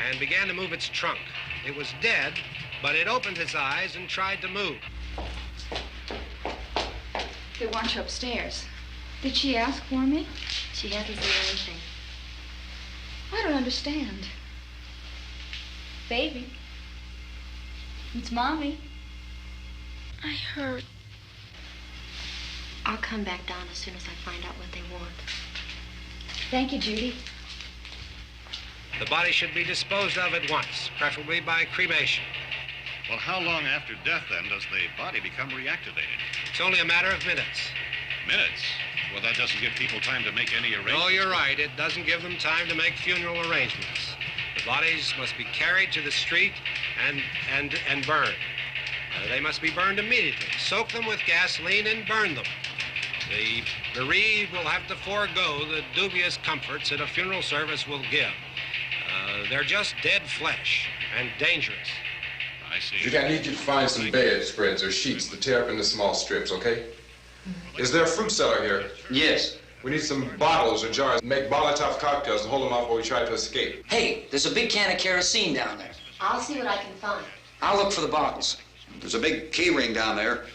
and began to move its trunk. It was dead, but it opened its eyes and tried to move. They want you upstairs. Did she ask for me? She hasn't said anything. I don't understand. Baby. It's Mommy. I heard. I'll come back down as soon as I find out what they want. Thank you, Judy. The body should be disposed of at once, preferably by cremation. Well, how long after death, then, does the body become reactivated? It's only a matter of minutes. Minutes? Well, that doesn't give people time to make any arrangements. No, you're right. It doesn't give them time to make funeral arrangements. The bodies must be carried to the street and burned. They must be burned immediately. Soak them with gasoline and burn them. The bereaved will have to forego the dubious comforts that a funeral service will give. They're just dead flesh and dangerous. I see. Judy, I need you to find some bedspreads or sheets to tear up into small strips, okay? Is there a fruit cellar here? Yes. We need some bottles or jars to make Molotov cocktails and hold them off while we try to escape. Hey, there's a big can of kerosene down there. I'll see what I can find. I'll look for the bottles. There's a big key ring down there.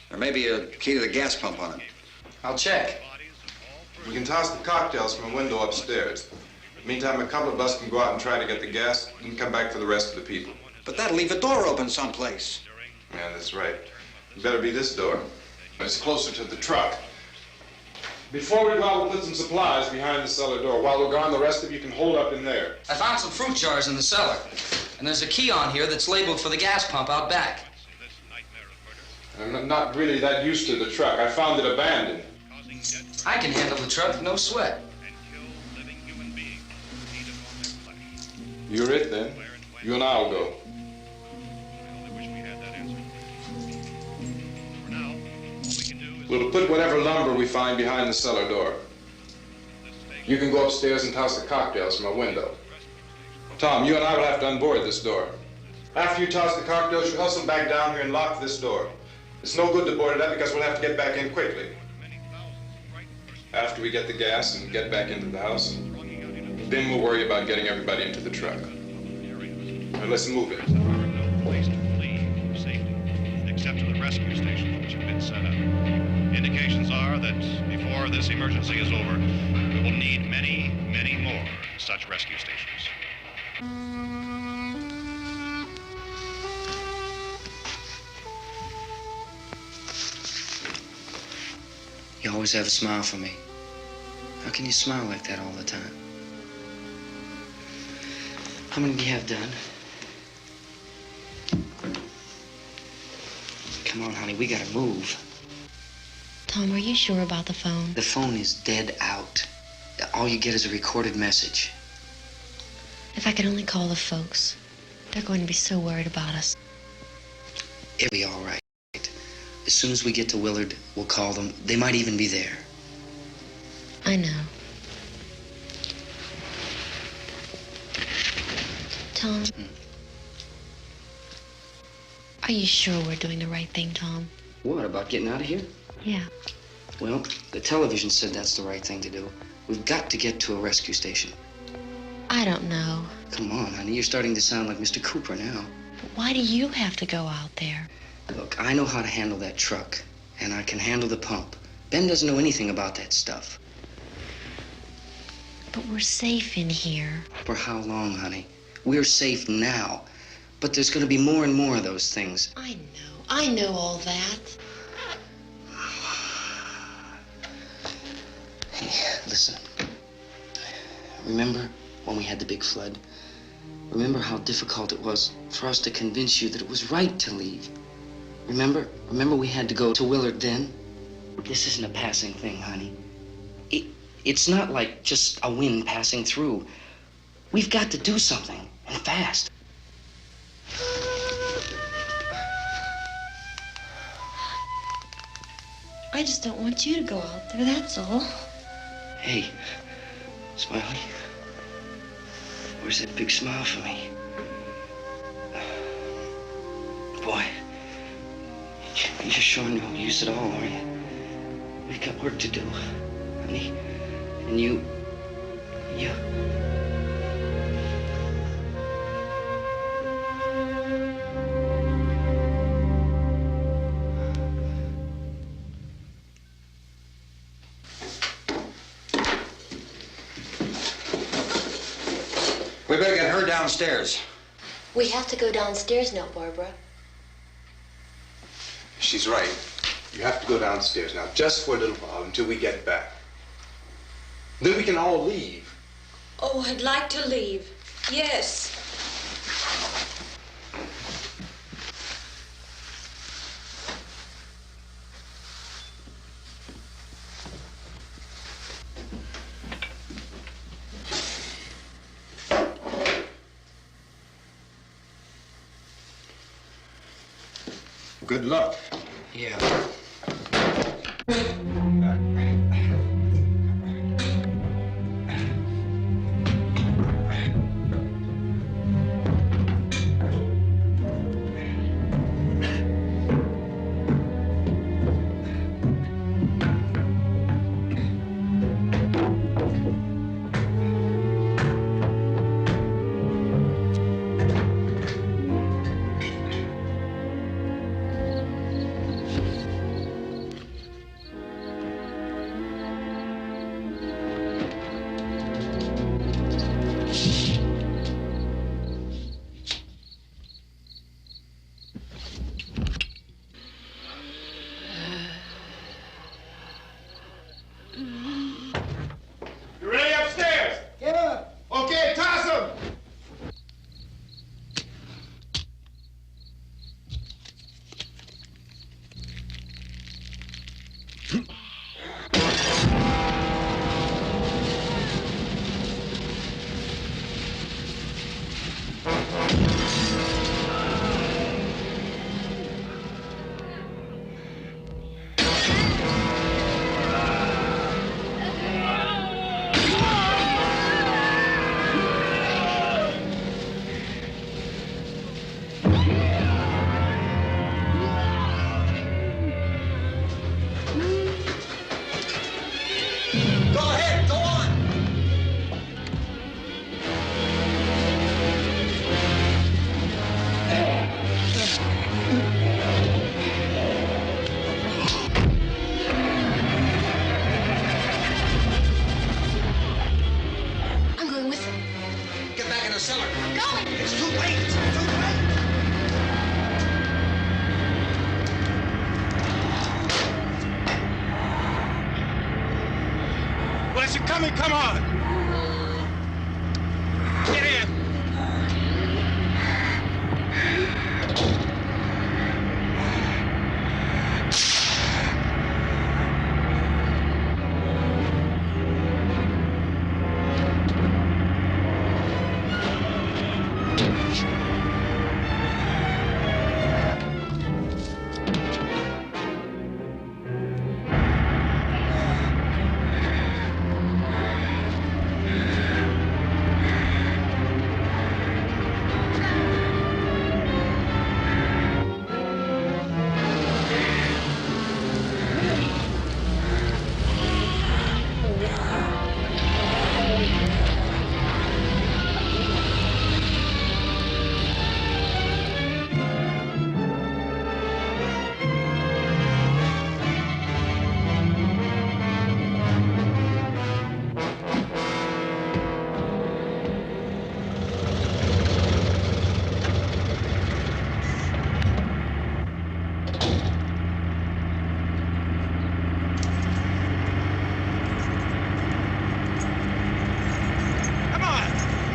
There may be a key to the gas pump on it. I'll check. We can toss the cocktails from a window upstairs. Meantime, a couple of us can go out and try to get the gas and come back for the rest of the people. But that'll leave a door open someplace. Yeah, that's right. It better be this door. It's closer to the truck. Before we go out, we'll put some supplies behind the cellar door. While we're gone, the rest of you can hold up in there. I found some fruit jars in the cellar. And there's a key on here that's labeled for the gas pump out back. I'm not really that used to the truck. I found it abandoned. I can handle the truck, no sweat. You're it, then. You and I'll go. We'll put whatever lumber we find behind the cellar door. You can go upstairs and toss the cocktails from a window. Tom, you and I will have to unboard this door. After you toss the cocktails, you hustle back down here and lock this door. It's no good to board it up because we'll have to get back in quickly. After we get the gas and get back into the house, then we'll worry about getting everybody into the truck. Now let's move it. No place to flee for safety, except to the rescue stations which have been set up. Indications are that before this emergency is over, we will need many, many more such rescue stations. You always have a smile for me. How can you smile like that all the time? How many do you have done? Come on, honey, we gotta move. Tom, are you sure about the phone? The phone is dead out. All you get is a recorded message. If I could only call the folks. They're going to be so worried about us. It'll be all right. As soon as we get to Willard, we'll call them. They might even be there. I know. Tom, are you sure we're doing the right thing, Tom? What, about getting out of here? Yeah. Well, the television said that's the right thing to do. We've got to get to a rescue station. I don't know. Come on, honey, you're starting to sound like Mr. Cooper now. But why do you have to go out there? Look, I know how to handle that truck, and I can handle the pump. Ben doesn't know anything about that stuff. But we're safe in here. For how long, honey? We're safe now, but there's going to be more and more of those things. I know all that. Hey, listen. Remember when we had the big flood? Remember how difficult it was for us to convince you that it was right to leave? Remember we had to go to Willard then? This isn't a passing thing, honey. It's not like just a wind passing through. We've got to do something, and fast. I just don't want you to go out there, that's all. Hey, Smiley, where's that big smile for me? Boy, you're showing no use at all, are you? We've got work to do, honey. And you... We better get her downstairs. We have to go downstairs now, Barbara. She's right. You have to go downstairs now, just for a little while, until we get back. Then we can all leave. Oh, I'd like to leave. Yes. Good luck. Yeah. You ready upstairs? Yeah. Okay, toss him. Come on! Get in!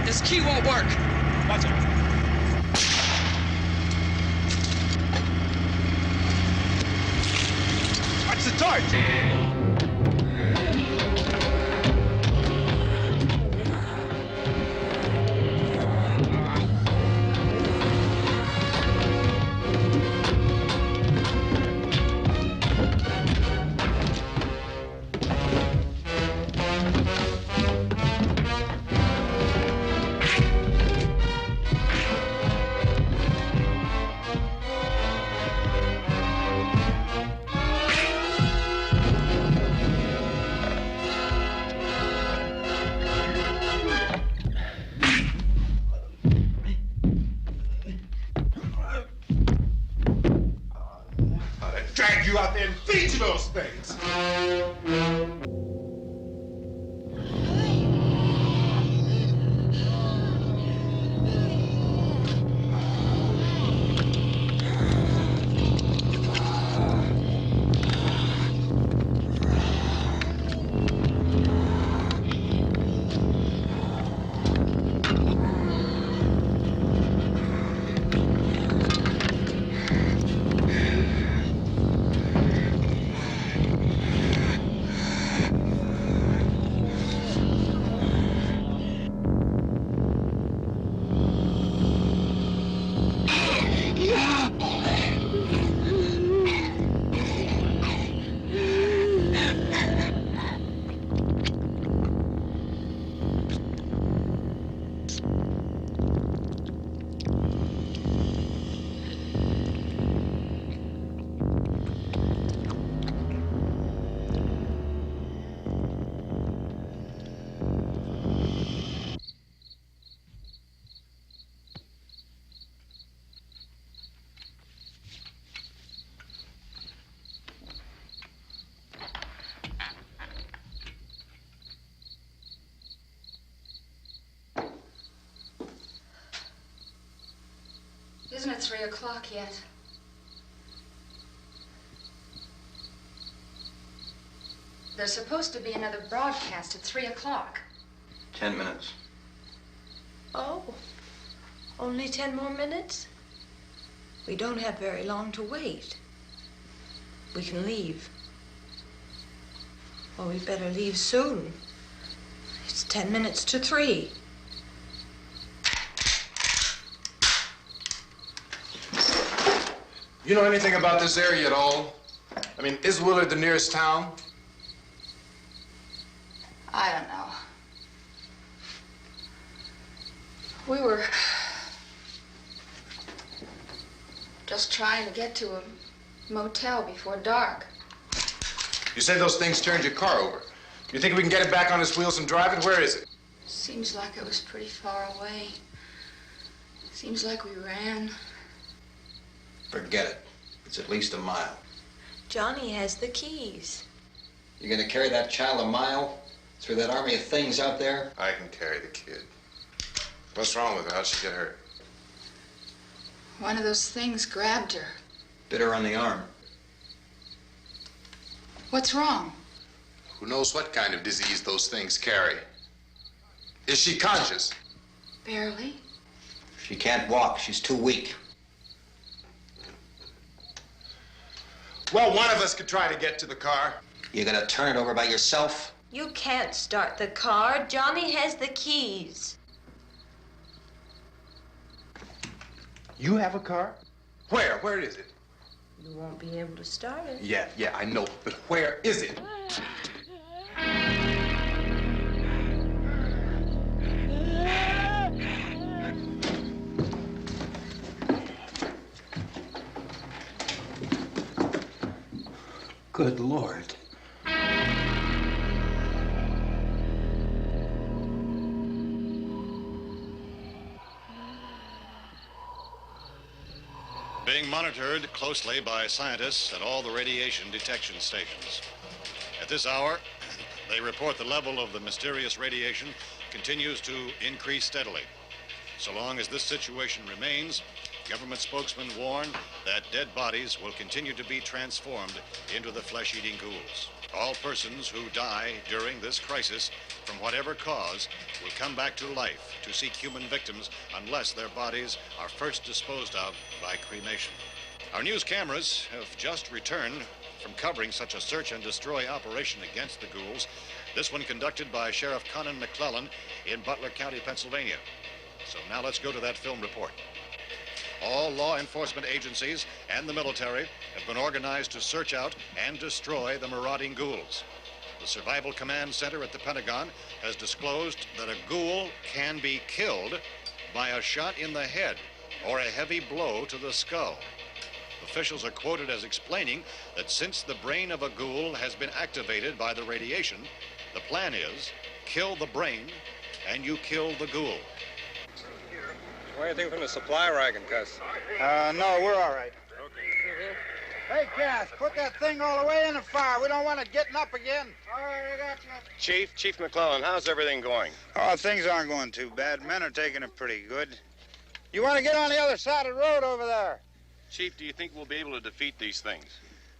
This key won't work. Watch out. Watch the torch. Drag you out there and feed you those things. isn't at 3 o'clock yet. There's supposed to be another broadcast at 3 o'clock. 10 minutes. Oh, only 10 more minutes? We don't have very long to wait. We can leave. Well, we'd better leave soon. It's 10 minutes to 3. You know anything about this area at all? I mean, is Willard the nearest town? I don't know. We were just trying to get to a motel before dark. You said those things turned your car over. You think we can get it back on its wheels and drive it? Where is it? Seems like it was pretty far away. Seems like we ran. Forget it. It's at least a mile. Johnny has the keys. You gonna carry that child a mile through that army of things out there? I can carry the kid. What's wrong with her? How'd she get hurt? One of those things grabbed her. Bit her on the arm. What's wrong? Who knows what kind of disease those things carry? Is she conscious? Barely. She can't walk. She's too weak. Well, one of us could try to get to the car. You gonna turn it over by yourself? You can't start the car. Johnny has the keys. You have a car? Where? Where is it? You won't be able to start it. Yeah, I know. But where is it? Good Lord. Being monitored closely by scientists at all the radiation detection stations. At this hour, they report the level of the mysterious radiation continues to increase steadily. So long as this situation remains, government spokesmen warn that dead bodies will continue to be transformed into the flesh-eating ghouls. All persons who die during this crisis, from whatever cause, will come back to life to seek human victims unless their bodies are first disposed of by cremation. Our news cameras have just returned from covering such a search and destroy operation against the ghouls, this one conducted by Sheriff Conan McClellan in Butler County, Pennsylvania. So now let's go to that film report. All law enforcement agencies and the military have been organized to search out and destroy the marauding ghouls. The Survival Command Center at the Pentagon has disclosed that a ghoul can be killed by a shot in the head or a heavy blow to the skull. Officials are quoted as explaining that since the brain of a ghoul has been activated by the radiation, the plan is kill the brain and you kill the ghoul. Anything from the supply wagon, Cuss? No, we're all right. Hey, Cass, put that thing all the way in the fire. We don't want it getting up again. All right, I got you. Chief McClellan, how's everything going? Oh, things aren't going too bad. Men are taking it pretty good. You want to get on the other side of the road over there? Chief, do you think we'll be able to defeat these things?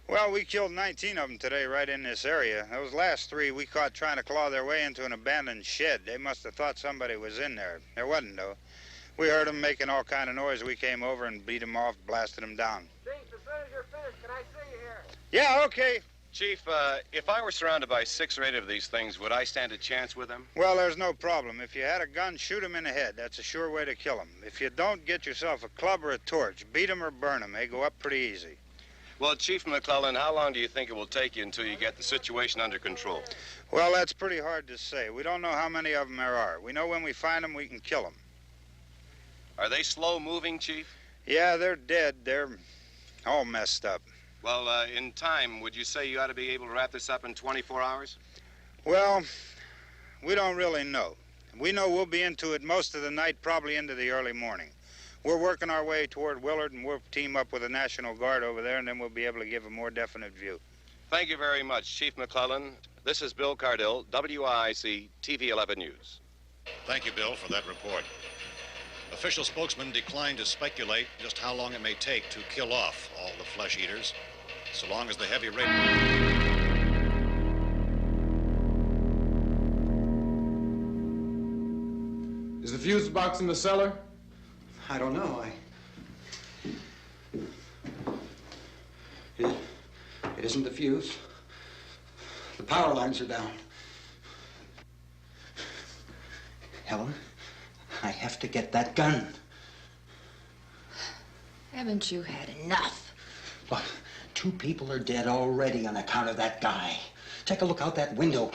Well, we killed 19 of them today right in this area. Those last 3 we caught trying to claw their way into an abandoned shed. They must have thought somebody was in there. There wasn't, though. We heard them making all kind of noise. We came over and beat them off, blasted them down. Chief, as soon as you're finished, can I see you here? Yeah, okay. Chief, if I were surrounded by 6 or 8 of these things, would I stand a chance with them? Well, there's no problem. If you had a gun, shoot them in the head. That's a sure way to kill them. If you don't, get yourself a club or a torch. Beat them or burn them. They go up pretty easy. Well, Chief McClellan, how long do you think it will take you until you get the situation under control? Well, that's pretty hard to say. We don't know how many of them there are. We know when we find them, we can kill them. Are they slow-moving, Chief? Yeah, they're dead. They're all messed up. Well, in time, would you say you ought to be able to wrap this up in 24 hours? Well, we don't really know. We know we'll be into it most of the night, probably into the early morning. We're working our way toward Willard, and we'll team up with the National Guard over there, and then we'll be able to give a more definite view. Thank you very much, Chief McClellan. This is Bill Cardill, WIC TV 11 News. Thank you, Bill, for that report. Official spokesman declined to speculate just how long it may take to kill off all the flesh eaters, so long as the heavy rate... Is the fuse box in the cellar? I don't know. It isn't the fuse. The power lines are down. Helen, I have to get that gun. Haven't you had enough? Look, 2 people are dead already on account of that guy. Take a look out that window.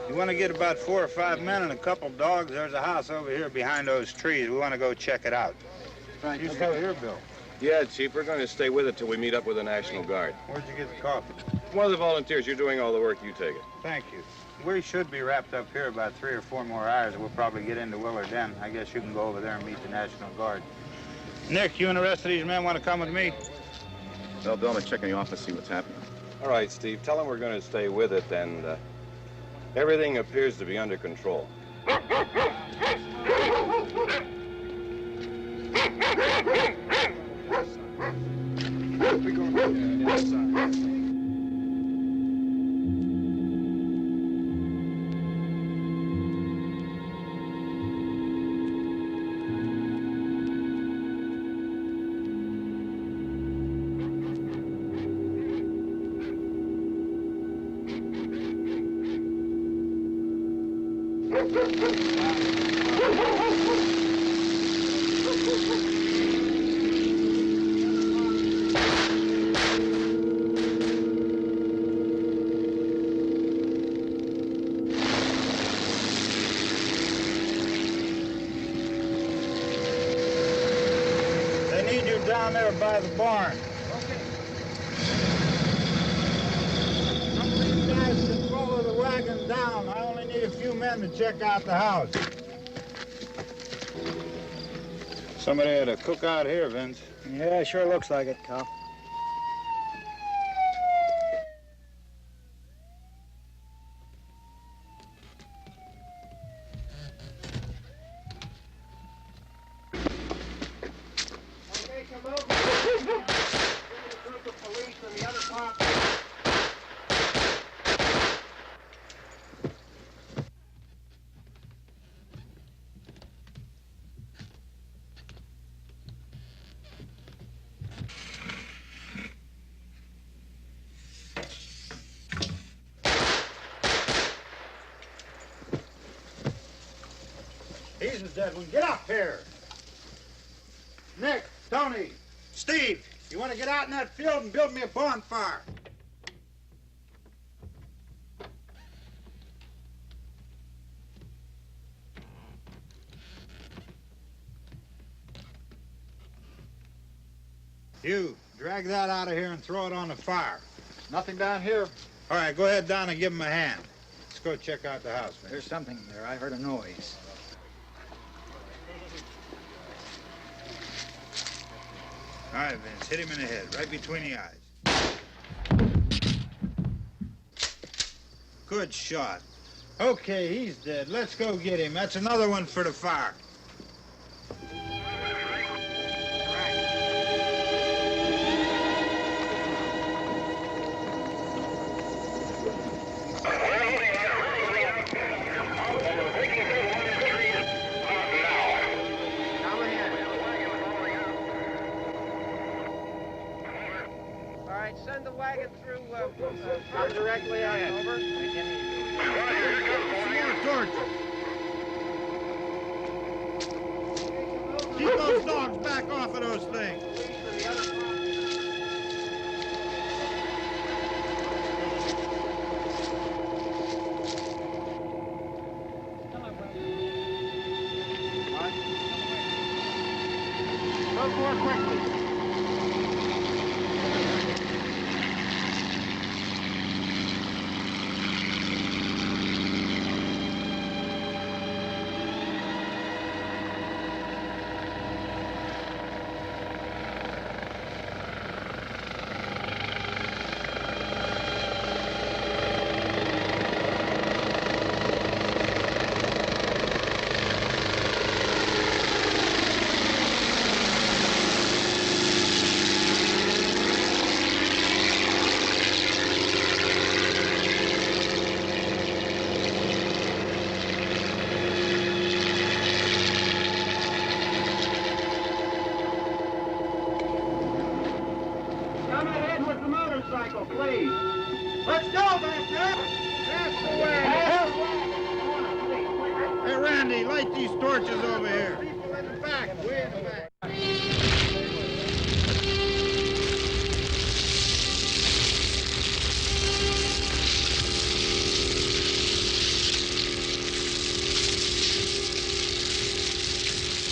You want to get about 4 or 5 men and a couple dogs? There's a house over here behind those trees. We want to go check it out. Right. You still here, Bill? Yeah, Chief, we're going to stay with it till we meet up with the National Guard. Where'd you get the coffee? One of the volunteers. You're doing all the work. You take it. Thank you. We should be wrapped up here about 3 or 4 more hours. We'll probably get into Willard then. I guess you can go over there and meet the National Guard. Nick, you and the rest of these men want to come with me? Well, Bill, I'm going to check in the office, see what's happening. All right, Steve. Tell them we're going to stay with it, and everything appears to be under control. Down there by the barn. Okay. Some of these guys can follow the wagon down. I only need a few men to check out the house. Somebody had a cookout here, Vince. Yeah, sure looks like it, Karl. He's the dead one. Get up here. Nick, Tony, Steve, you want to get out in that field and build me a bonfire? You, drag that out of here and throw it on the fire. Nothing down here. All right, go ahead down and give him a hand. Let's go check out the house, man. There's something there. I heard a noise. All right, Vince, hit him in the head, right between the eyes. Good shot. Okay, he's dead. Let's go get him. That's another one for the fire. Send the wagon through directly out. Over. More torches. Keep those dogs back off of those things. Go more quickly. Please. Let's go back there. That's the way. Hey, Randy, light these torches over here. People in the back, way in the back.